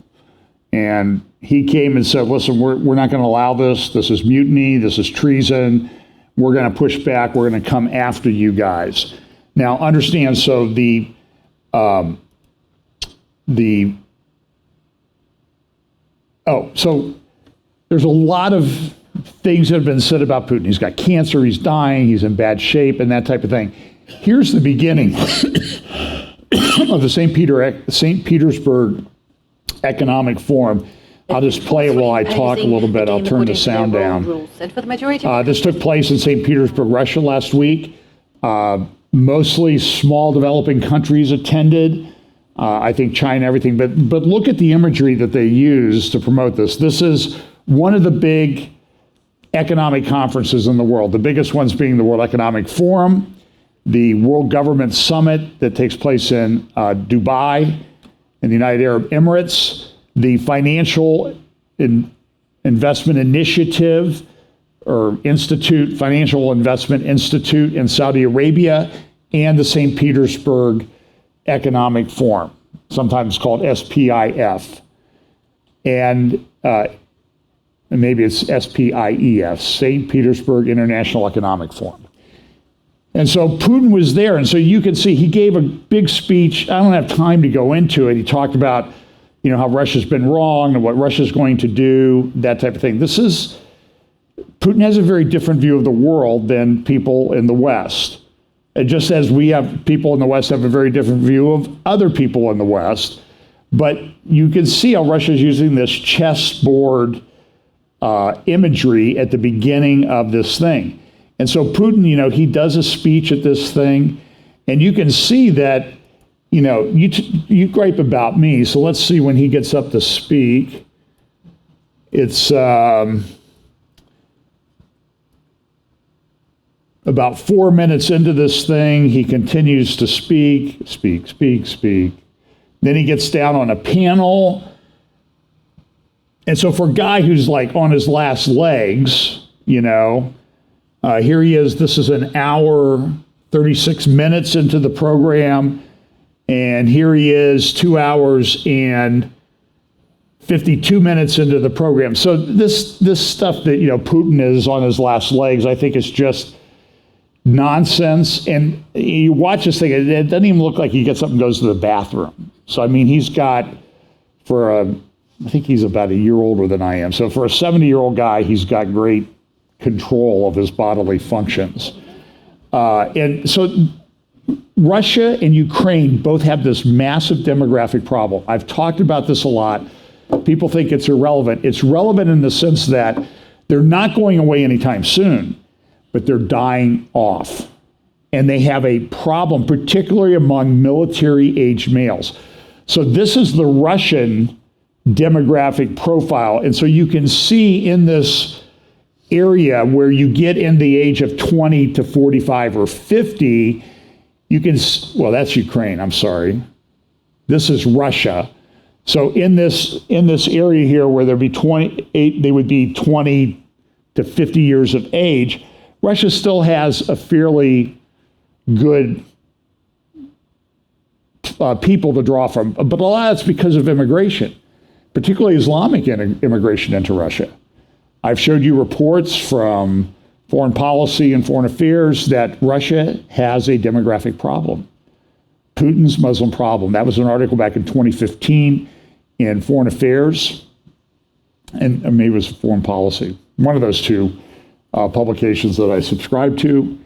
And he came and said, listen, we're not going to allow this. This is mutiny. This is treason. We're going to push back. We're going to come after you guys. Now, understand, so so there's a lot of things that have been said about Putin. He's got cancer, he's dying, he's in bad shape, and that type of thing. Here's the beginning of the St. Petersburg Economic Forum. I'll just play it while I talk a little bit. I'll turn the sound down. This took place in St. Petersburg, Russia last week. Mostly small developing countries attended. I think China, everything. But look at the imagery that they use to promote this. This is one of the big economic conferences in the world. The biggest ones being the World Economic Forum, the World Government Summit that takes place in Dubai, in the United Arab Emirates, the Financial Investment Initiative or Institute, Financial Investment Institute in Saudi Arabia, and the St. Petersburg Economic Forum, sometimes called SPIF. And maybe it's SPIEF, St. Petersburg International Economic Forum. And so Putin was there, and so you can see he gave a big speech. I don't have time to go into it. He talked about, how Russia's been wrong and what Russia's going to do, that type of thing. This is Putin has a very different view of the world than people in the West. And just as we have people in the West have a very different view of other people in the West. But you can see how Russia is using this chessboard imagery at the beginning of this thing. And so Putin, he does a speech at this thing, and you can see that, you gripe about me. So let's see when he gets up to speak. It's about 4 minutes into this thing, he continues to speak. Then he gets down on a panel. And so for a guy who's like on his last legs, here he is. This is an hour, 36 minutes into the program. And here he is 2 hours and 52 minutes into the program. So this stuff that, Putin is on his last legs, I think is just nonsense. And you watch this thing, it doesn't even look like he gets up and goes to the bathroom. So, I mean, he's got, I think he's about a year older than I am. So for a 70-year-old guy, he's got great control of his bodily functions. And so Russia and Ukraine both have this massive demographic problem. I've talked about this a lot. People think it's irrelevant. It's relevant in the sense that they're not going away anytime soon, but they're dying off. And they have a problem, particularly among military-aged males. So this is the Russian demographic profile. And so you can see in this area where you get in the age of 20 to 45 or 50, you can, well, that's Ukraine, I'm sorry. This is Russia. So in this area here where there'd be 28, they would be 20 to 50 years of age, Russia still has a fairly good people to draw from, but a lot of it's because of immigration, particularly Islamic immigration into Russia. I've showed you reports from Foreign Policy and Foreign Affairs that Russia has a demographic problem. Putin's Muslim problem. That was an article back in 2015 in Foreign Affairs, and maybe it was Foreign Policy. One of those two publications that I subscribed to.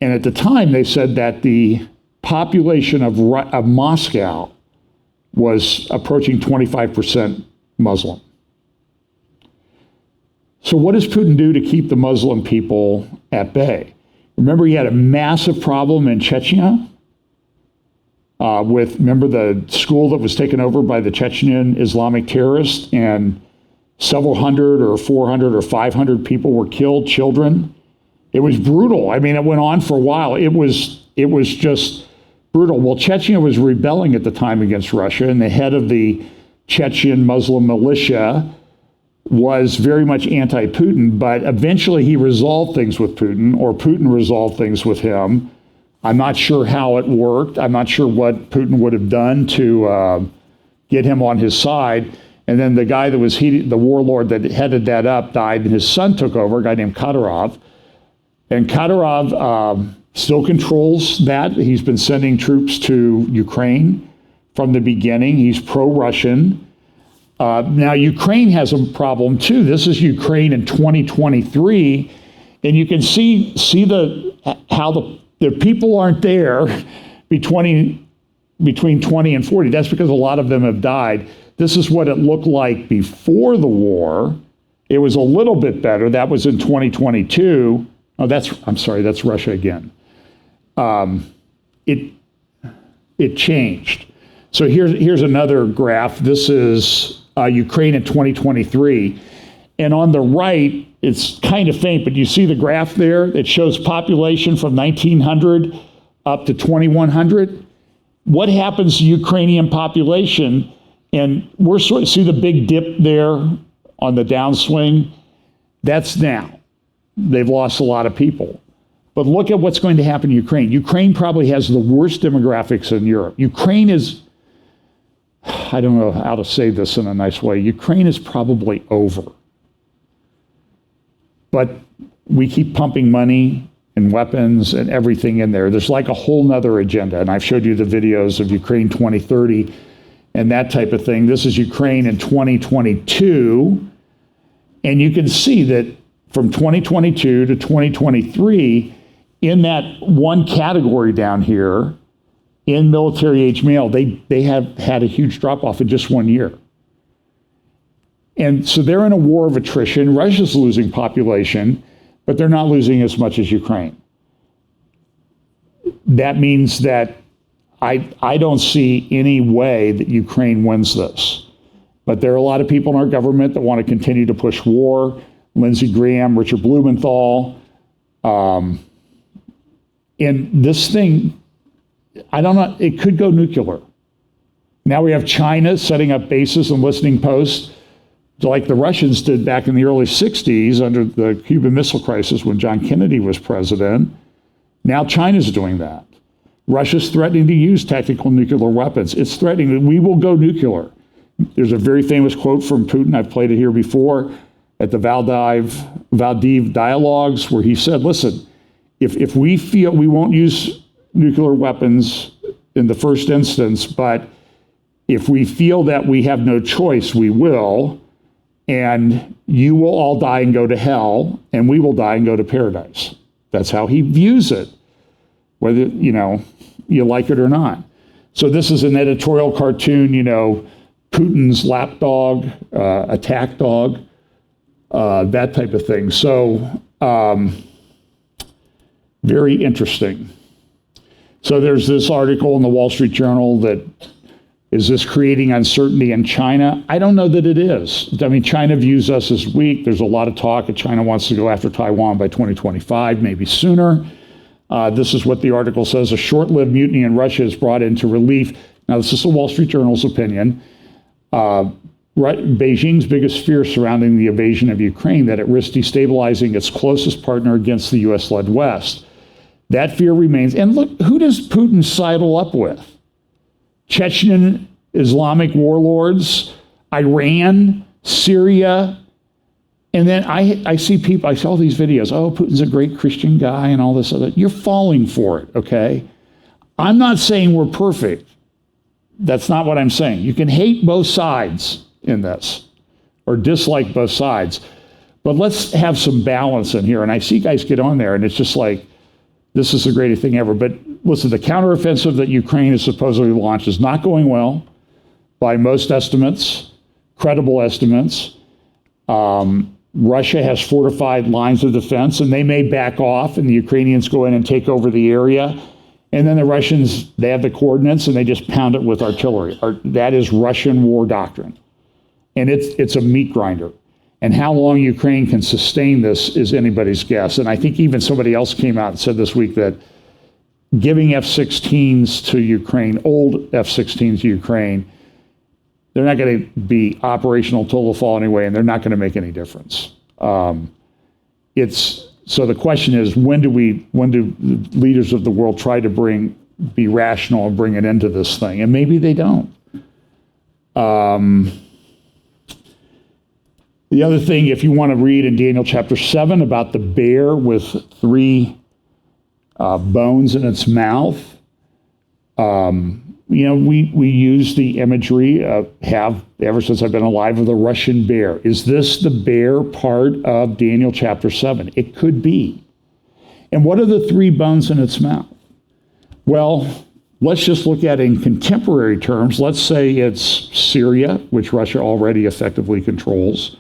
And at the time, they said that the population of Moscow was approaching 25% Muslim. So what does Putin do to keep the Muslim people at bay? Remember, he had a massive problem in Chechnya remember the school that was taken over by the Chechen Islamic terrorists, and several hundred or 400 or 500 people were killed, children. It was brutal. I mean, it went on for a while. It was just brutal. Well, Chechnya was rebelling at the time against Russia, and the head of the Chechen Muslim militia was very much anti-Putin, but eventually he resolved things with Putin, or Putin resolved things with him. I'm not sure how it worked. I'm not sure what Putin would have done to get him on his side. And then the guy that was the warlord that headed that up died, and his son took over, a guy named Kadyrov. And Kadyrov still controls that. He's been sending troops to Ukraine from the beginning. He's pro-Russian. Now, Ukraine has a problem, too. This is Ukraine in 2023. And you can see how the people aren't there between 20 and 40. That's because a lot of them have died. This is what it looked like before the war. It was a little bit better. That was in 2022. Oh, I'm sorry, that's Russia again. It changed. So here's another graph. This is Ukraine in 2023. And on the right, it's kind of faint, but you see the graph there? It shows population from 1900 up to 2100. What happens to Ukrainian population? And we're see the big dip there on the downswing? That's now. They've lost a lot of people. But look at what's going to happen in Ukraine. Ukraine probably has the worst demographics in Europe. Ukraine is, I don't know how to say this in a nice way, Ukraine is probably over. But we keep pumping money and weapons and everything in there. There's like a whole nother agenda. And I've showed you the videos of Ukraine 2030 and that type of thing. This is Ukraine in 2022. And you can see that from 2022 to 2023, in that one category down here, in military-age male, they have had a huge drop-off in just 1 year. And so they're in a war of attrition. Russia's losing population, but they're not losing as much as Ukraine. That means that I don't see any way that Ukraine wins this. But there are a lot of people in our government that want to continue to push war. Lindsey Graham, Richard Blumenthal. And this thing, I don't know, it could go nuclear. Now we have China setting up bases and listening posts like the Russians did back in the early 60s under the Cuban Missile Crisis when John Kennedy was president. Now China's doing that. Russia's threatening to use tactical nuclear weapons. It's threatening that we will go nuclear. There's a very famous quote from Putin, I've played it here before, at the Valdiv dialogues, where he said, listen, if we feel we won't use nuclear weapons in the first instance, but if we feel that we have no choice, we will, and you will all die and go to hell, and we will die and go to paradise. That's how he views it, whether, you like it or not. So this is an editorial cartoon, Putin's lapdog, attack dog, that type of thing. So very interesting. So there's this article in the Wall Street Journal that, is this creating uncertainty in China? I don't know that it is. I mean, China views us as weak. There's a lot of talk that China wants to go after Taiwan by 2025, maybe sooner. This is what the article says. A short-lived mutiny in Russia is brought into relief. Now, this is the Wall Street Journal's opinion. Beijing's biggest fear surrounding the invasion of Ukraine, that it risks destabilizing its closest partner against the U.S.-led West. That fear remains. And look, who does Putin sidle up with? Chechen Islamic warlords, Iran, Syria. And then I see people, I saw all these videos. Oh, Putin's a great Christian guy and all this other. You're falling for it, okay? I'm not saying we're perfect. That's not what I'm saying. You can hate both sides in this or dislike both sides. But let's have some balance in here. And I see guys get on there and it's just like, this is the greatest thing ever. But listen, the counteroffensive that Ukraine has supposedly launched is not going well by most estimates, credible estimates. Russia has fortified lines of defense, and they may back off, and the Ukrainians go in and take over the area. And then the Russians, they have the coordinates, and they just pound it with artillery. That is Russian war doctrine. And it's a meat grinder. And how long Ukraine can sustain this is anybody's guess. And I think even somebody else came out and said this week that giving F-16s to Ukraine, old F-16s to Ukraine, they're not going to be operational till the fall anyway, and they're not going to make any difference. So the question is, when do leaders of the world try to be rational and bring it into this thing? And maybe they don't. The other thing, if you want to read in Daniel chapter 7 about the bear with 3 bones in its mouth, we use the imagery, have ever since I've been alive, of the Russian bear. Is this the bear part of Daniel chapter 7? It could be. And what are the 3 bones in its mouth? Well, let's just look at it in contemporary terms. Let's say it's Syria, which Russia already effectively controls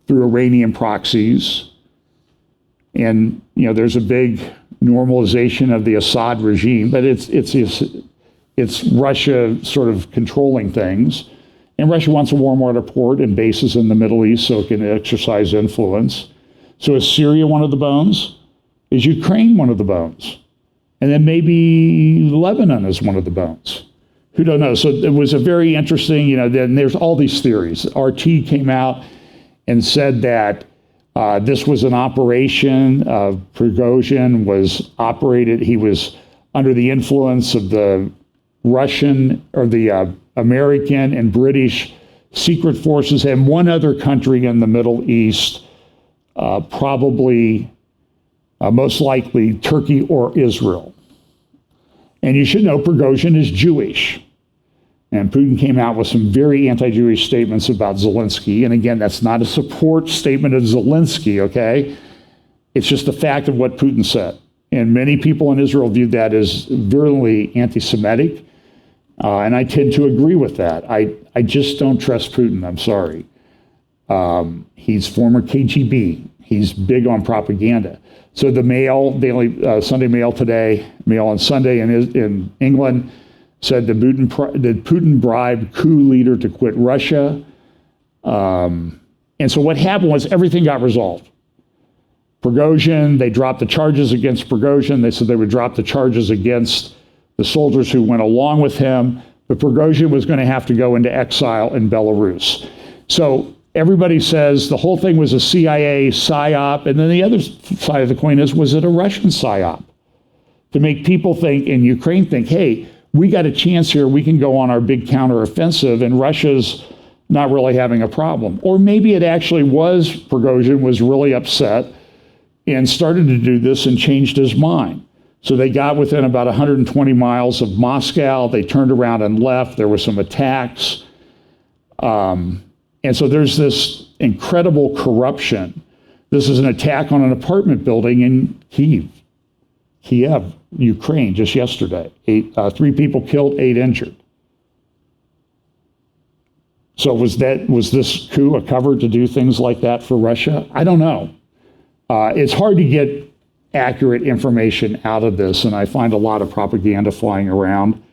through Iranian proxies. And, there's a big normalization of the Assad regime, but it's Russia sort of controlling things. And Russia wants a warm water port and bases in the Middle East so it can exercise influence. So is Syria one of the bones? Is Ukraine one of the bones? And then maybe Lebanon is one of the bones. Who don't know? So it was a very interesting, then there's all these theories. RT came out and said that this was an operation. Prigozhin was operated. He was under the influence of the Russian or the American and British secret forces and one other country in the Middle East, probably most likely Turkey or Israel. And you should know Prigozhin is Jewish. And Putin came out with some very anti-Jewish statements about Zelensky. And again, that's not a support statement of Zelensky, okay? It's just the fact of what Putin said. And many people in Israel viewed that as virulently anti-Semitic. And I tend to agree with that. I just don't trust Putin. I'm sorry. He's former KGB. He's big on propaganda. So the Mail, Sunday Mail today, Mail on Sunday in England, said that Putin bribed coup leader to quit Russia. And so what happened was everything got resolved. Prigozhin, they dropped the charges against Prigozhin. They said they would drop the charges against the soldiers who went along with him. But Prigozhin was going to have to go into exile in Belarus. So everybody says the whole thing was a CIA psyop. And then the other side of the coin is, was it a Russian psyop? To make people think, in Ukraine think, hey, we got a chance here. We can go on our big counteroffensive, and Russia's not really having a problem. Or maybe it actually was Prigozhin was really upset and started to do this and changed his mind. So they got within about 120 miles of Moscow. They turned around and left. There were some attacks. And so there's this incredible corruption. This is an attack on an apartment building in Kiev, Ukraine, just yesterday. 3 people killed, 8 injured. So was this coup a cover to do things like that for Russia? I don't know. It's hard to get accurate information out of this, and I find a lot of propaganda flying around.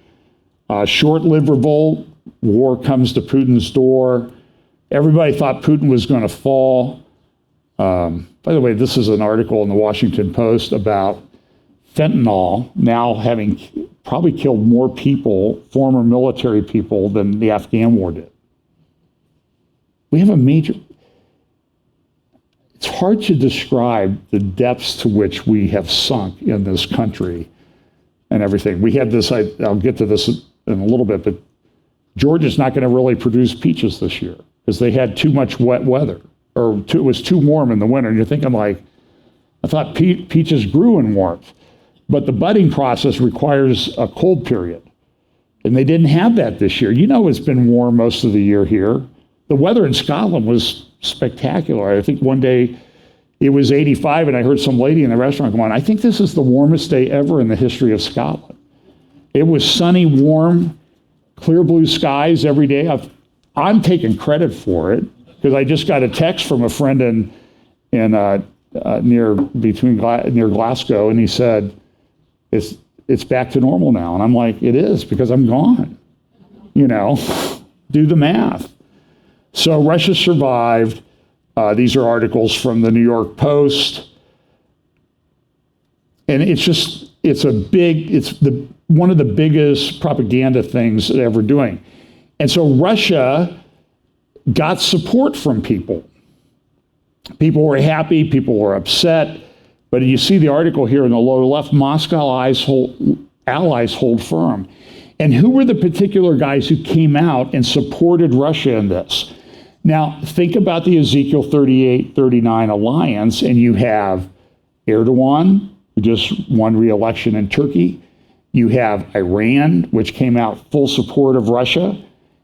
Short-lived revolt, war comes to Putin's door. Everybody thought Putin was going to fall. By the way, this is an article in the Washington Post about fentanyl now having probably killed more people, former military people, than the Afghan war did. We have a major... It's hard to describe the depths to which we have sunk in this country and everything. We had this, I'll get to this in a little bit, but Georgia's not going to really produce peaches this year because they had too much wet weather, or it was too warm in the winter. And you're thinking like, I thought peaches grew in warmth, but the budding process requires a cold period. And they didn't have that this year. You know, it's been warm most of the year here. The weather in Scotland was spectacular. I think one day it was 85 and I heard some lady in the restaurant go on, I think this is the warmest day ever in the history of Scotland. It was sunny, warm, clear blue skies every day. I'm taking credit for it because I just got a text from a friend near Glasgow, and he said, it's back to normal now. And I'm like, it is, because I'm gone. You know, do the math. So Russia survived. These are articles from the New York Post. And it's one of the biggest propaganda things they're ever doing. And so Russia got support from people. People were happy, people were upset. But you see the article here in the lower left, Moscow allies hold firm. And who were the particular guys who came out and supported Russia in this? Now, think about the Ezekiel 38-39 alliance, and you have Erdogan, who just won re-election in Turkey. You have Iran, which came out full support of Russia.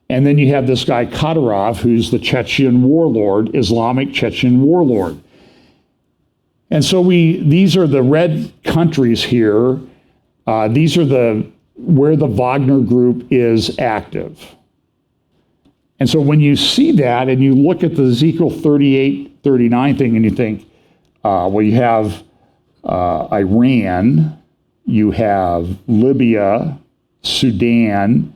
And then you have this guy Kadyrov, who's the Chechen warlord, Islamic Chechen warlord. And so these are the red countries here. These are where the Wagner group is active. And so when you see that and you look at the Ezekiel 38-39 thing and you think, well, you have Iran, you have Libya, Sudan,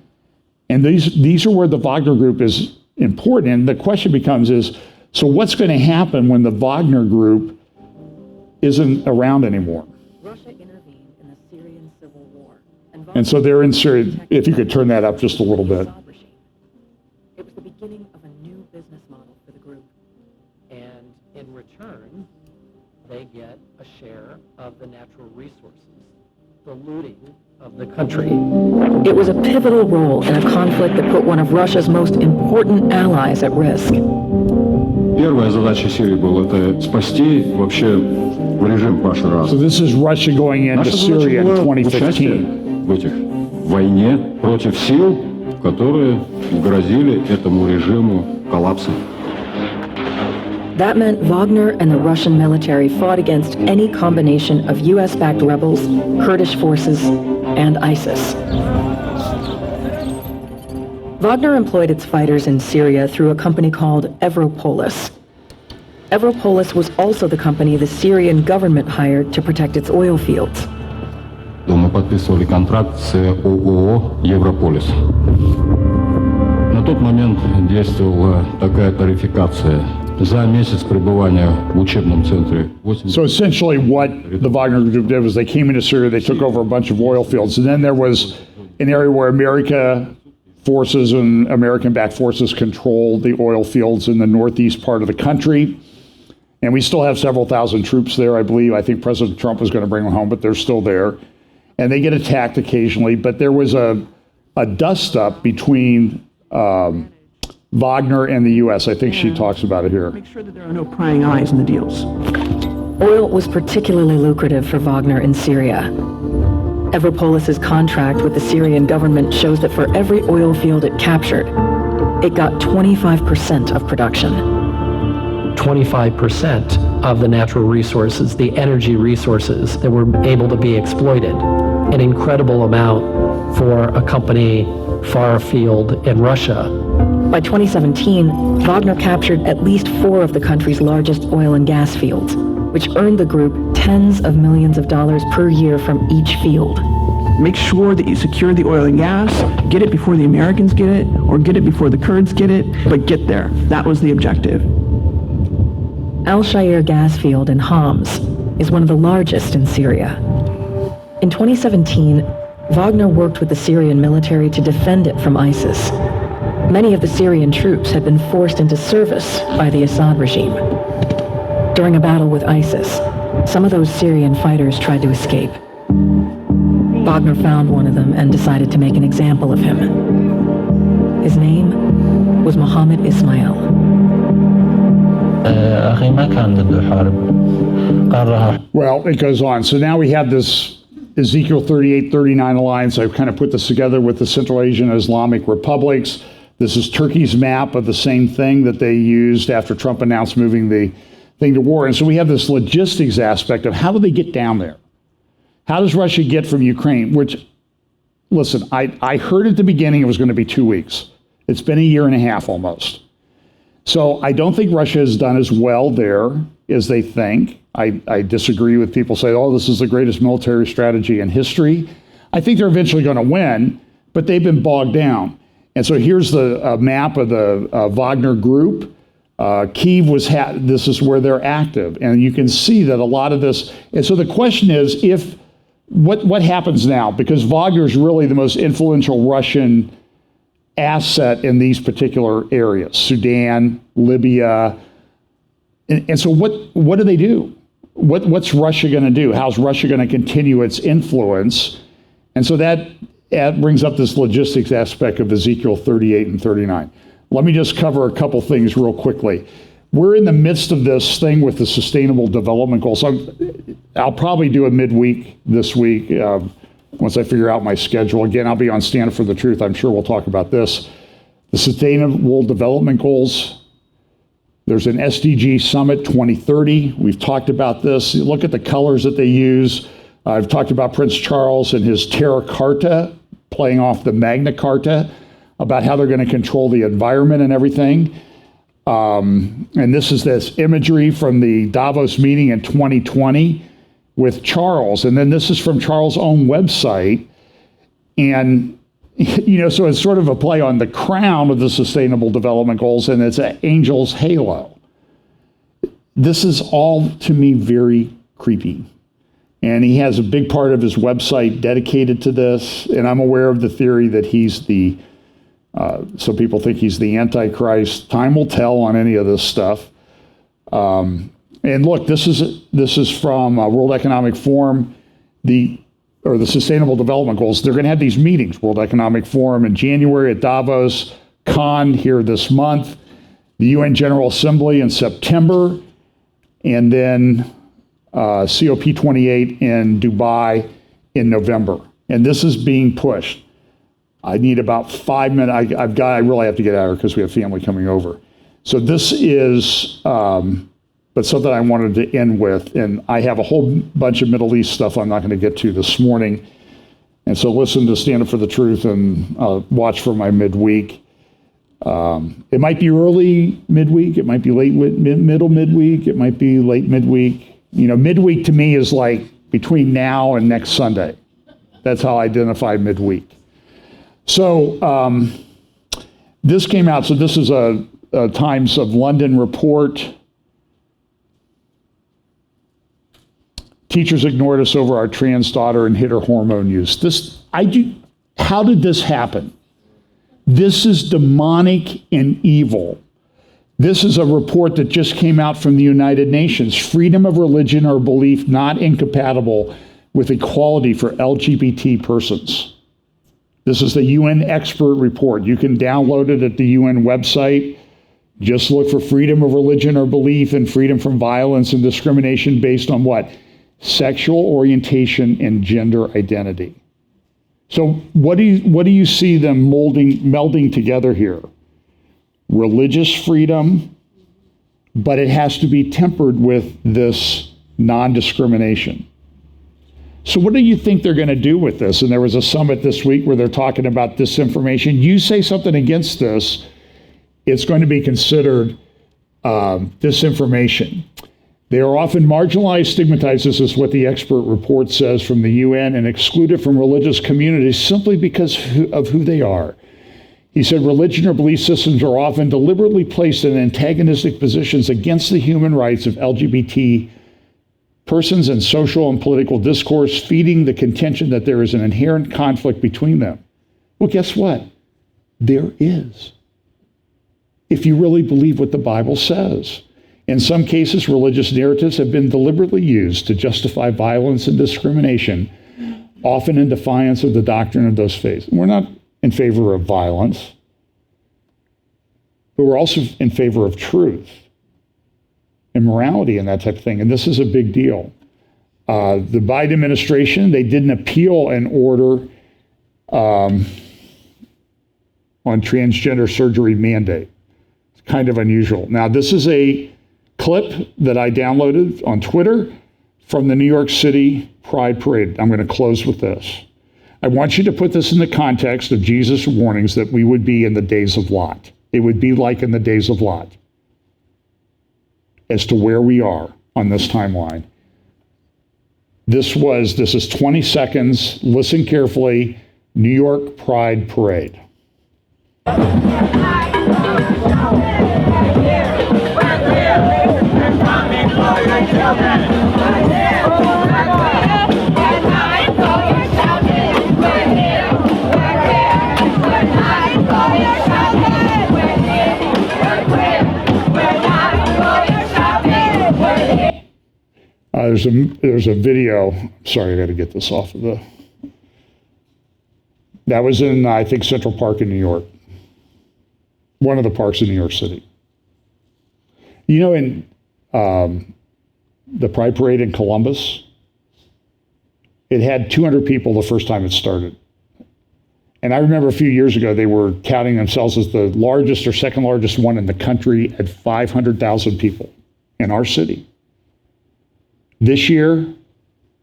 and these are where the Wagner group is important. And the question becomes so what's going to happen when the Wagner group isn't around anymore? Russia intervened in the Syrian civil war. And so they're in Syria. If you could turn that up just a little bit. It was the beginning of a new business model for the group. And in return, they get a share of the natural resources, the looting of the country. It was a pivotal role in a conflict that put one of Russia's most important allies at risk. Первая задача Сирии была это спасти вообще режим Башара Асада. So this is Russia going into Syria in 2015. В этих войне против сил, которые грозили этому режиму коллапсом. That meant Wagner and the Russian military fought against any combination of US-backed rebels, Kurdish forces, and ISIS. Wagner employed its fighters in Syria through a company called Evropolis. Evropolis was also the company the Syrian government hired to protect its oil fields. Мы подписывали контракт с ООО «Европолис». На тот момент действовала такая тарификация. За месяц пребывания в учебном центре. So essentially what the Wagner Group did was they came into Syria, they took over a bunch of oil fields, and then there was an area where America forces and American-backed forces controlled the oil fields in the northeast part of the country. And we still have several thousand troops there, I believe. I think President Trump was going to bring them home, but they're still there. And they get attacked occasionally, but there was a dust-up between Wagner and the U.S. I think she talks about it here. Make sure that there are no prying eyes in the deals. Oil was particularly lucrative for Wagner in Syria. Evropolis' contract with the Syrian government shows that for every oil field it captured, it got 25% of production. 25% of the natural resources, the energy resources that were able to be exploited. An incredible amount for a company far afield in Russia. By 2017, Wagner captured at least 4 of the country's largest oil and gas fields, which earned the group tens of millions of dollars per year from each field. Make sure that you secure the oil and gas, get it before the Americans get it, or get it before the Kurds get it, but get there. That was the objective. Al-Shair gas field in Homs is one of the largest in Syria. In 2017, Wagner worked with the Syrian military to defend it from ISIS. Many of the Syrian troops had been forced into service by the Assad regime. During a battle with ISIS, some of those Syrian fighters tried to escape. Wagner found one of them and decided to make an example of him. His name was Mohammed Ismail. Well, it goes on. So now we have this Ezekiel 38-39 alliance. I've kind of put this together with the Central Asian Islamic republics. This is Turkey's map of the same thing that they used after Trump announced moving the thing to war. And so we have this logistics aspect of how do they get down there? How does Russia get from Ukraine? Which, listen, I heard at the beginning it was going to be 2 weeks. It's been a year and a half almost. So I don't think Russia has done as well there as they think. I disagree with people say, oh, this is the greatest military strategy in history. I think they're eventually going to win, but they've been bogged down. And so here's the map of the Wagner group. Kyiv was, this is where they're active. And you can see that a lot of this, and so the question is, what happens now? Because Wagner is really the most influential Russian asset in these particular areas, Sudan, Libya. And so what do they do? What's Russia going to do? How's Russia going to continue its influence? And so that brings up this logistics aspect of Ezekiel 38 and 39. Let me just cover a couple things real quickly. We're in the midst of this thing with the Sustainable Development Goals. I'll probably do a midweek this week once I figure out my schedule. Again, I'll be on Stand for the Truth. I'm sure we'll talk about this. The Sustainable Development Goals. There's an SDG Summit 2030. We've talked about this. Look at the colors that they use. I've talked about Prince Charles and his Terra Carta, playing off the Magna Carta, about how they're going to control the environment and everything. And this is this imagery from the Davos meeting in 2020 with Charles. And then this is from Charles' own website. And, so it's sort of a play on the crown of the Sustainable Development Goals, and it's an angel's halo. This is all, to me, very creepy. And he has a big part of his website dedicated to this. And I'm aware of the theory that he's some people think he's the Antichrist. Time will tell on any of this stuff. And look, this is from World Economic Forum, the Sustainable Development Goals. They're going to have these meetings, World Economic Forum in January at Davos, Cannes here this month, the UN General Assembly in September, and then COP28 in Dubai in November. And this is being pushed. I need about 5 minutes. I really have to get out of here because we have family coming over. So this is, but something I wanted to end with, and I have a whole bunch of Middle East stuff I'm not going to get to this morning. And so listen to Stand Up for the Truth and watch for my midweek. It might be early midweek. It might be late middle midweek. It might be late midweek. Midweek to me is like between now and next Sunday. That's how I identify midweek. So this came out. So this is a Times of London report. Teachers ignored us over our trans daughter and hid her hormone use. How did this happen? This is demonic and evil. This is a report that just came out from the United Nations. Freedom of religion or belief not incompatible with equality for LGBT persons. This is the UN expert report. You can download it at the UN website. Just look for freedom of religion or belief and freedom from violence and discrimination based on what? Sexual orientation and gender identity. So what do you see them melding together here? Religious freedom, but it has to be tempered with this non-discrimination. So what do you think they're going to do with this? And there was a summit this week where they're talking about disinformation. You say something against this, it's going to be considered disinformation. They are often marginalized, stigmatized, this is what the expert report says from the UN, and excluded from religious communities simply because of who they are. He said religion or belief systems are often deliberately placed in antagonistic positions against the human rights of LGBT persons in social and political discourse, feeding the contention that there is an inherent conflict between them. Well, guess what? There is. If you really believe what the Bible says. In some cases, religious narratives have been deliberately used to justify violence and discrimination, often in defiance of the doctrine of those faiths. We're not in favor of violence, but we're also in favor of truth and morality and that type of thing. And this is a big deal. The Biden administration, they didn't appeal an order on transgender surgery mandate. It's kind of unusual. Now, this is a clip that I downloaded on Twitter from the New York City Pride Parade. I'm going to close with this. I want you to put this in the context of Jesus' warnings that we would be in the days of Lot. It would be like in the days of Lot as to where we are on this timeline. This is 20 seconds. Listen carefully. New York Pride Parade. There's a video. Sorry, I got to get this off of the. That was in, I think, Central Park in New York. One of the parks in New York City. In the Pride Parade in Columbus, it had 200 people the first time it started. And I remember a few years ago, they were counting themselves as the largest or second largest one in the country at 500,000 people in our city. This year,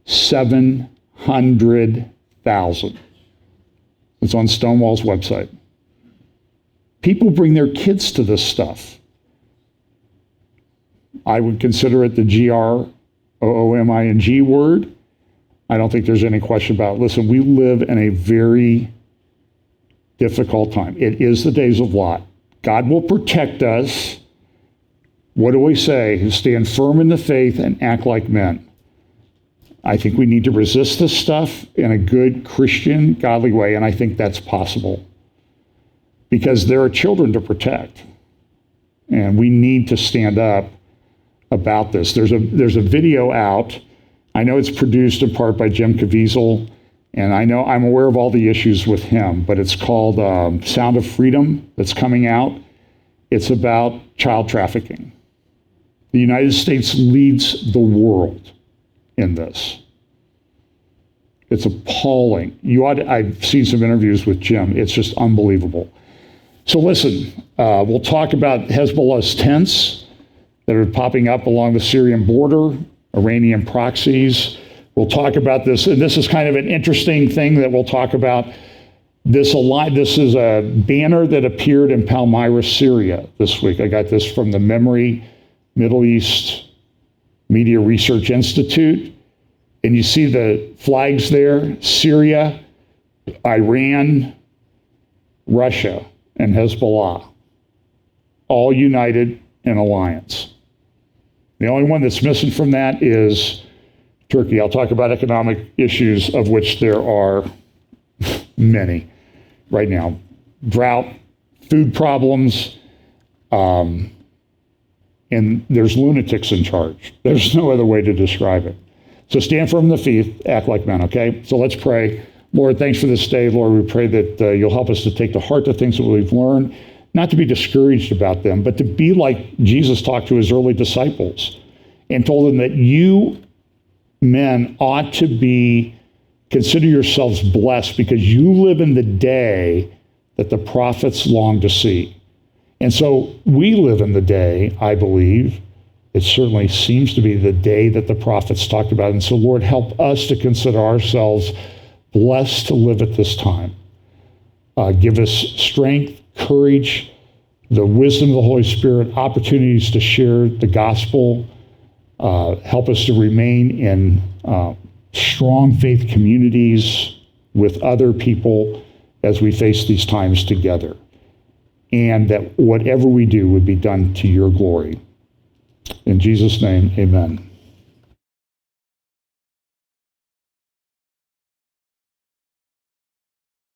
700,000. It's on Stonewall's website. People bring their kids to this stuff. I would consider it the GROOMING word. I don't think there's any question about it. Listen, we live in a very difficult time. It is the days of Lot. God will protect us. What do we say? Stand firm in the faith and act like men. I think we need to resist this stuff in a good Christian, godly way, and I think that's possible. Because there are children to protect. And we need to stand up about this. There's a video out. I know it's produced in part by Jim Caviezel, and I'm aware of all the issues with him, but it's called Sound of Freedom that's coming out. It's about child trafficking. The United States leads the world in this. It's appalling. I've seen some interviews with Jim. It's just unbelievable. So listen, we'll talk about Hezbollah's tents that are popping up along the Syrian border, Iranian proxies. We'll talk about this, and this is kind of an interesting thing that we'll talk about. This is a banner that appeared in Palmyra, Syria this week. I got this from the Memory Middle East Media Research Institute. And you see the flags there, Syria, Iran, Russia, and Hezbollah, all united in alliance. The only one that's missing from that is Turkey. I'll talk about economic issues, of which there are many right now. Drought, food problems, and there's lunatics in charge. There's no other way to describe it. So stand firm in the faith, act like men, okay? So let's pray. Lord, thanks for this day. Lord, we pray that you'll help us to take to heart the things that we've learned, not to be discouraged about them, but to be like Jesus talked to his early disciples and told them that you men ought to consider yourselves blessed because you live in the day that the prophets long to see. And so we live in the day, I believe. It certainly seems to be the day that the prophets talked about. And so, Lord, help us to consider ourselves blessed to live at this time. Give us strength, courage, the wisdom of the Holy Spirit, opportunities to share the gospel. Help us to remain in strong faith communities with other people as we face these times together. And that whatever we do would be done to your glory. In Jesus' name, amen.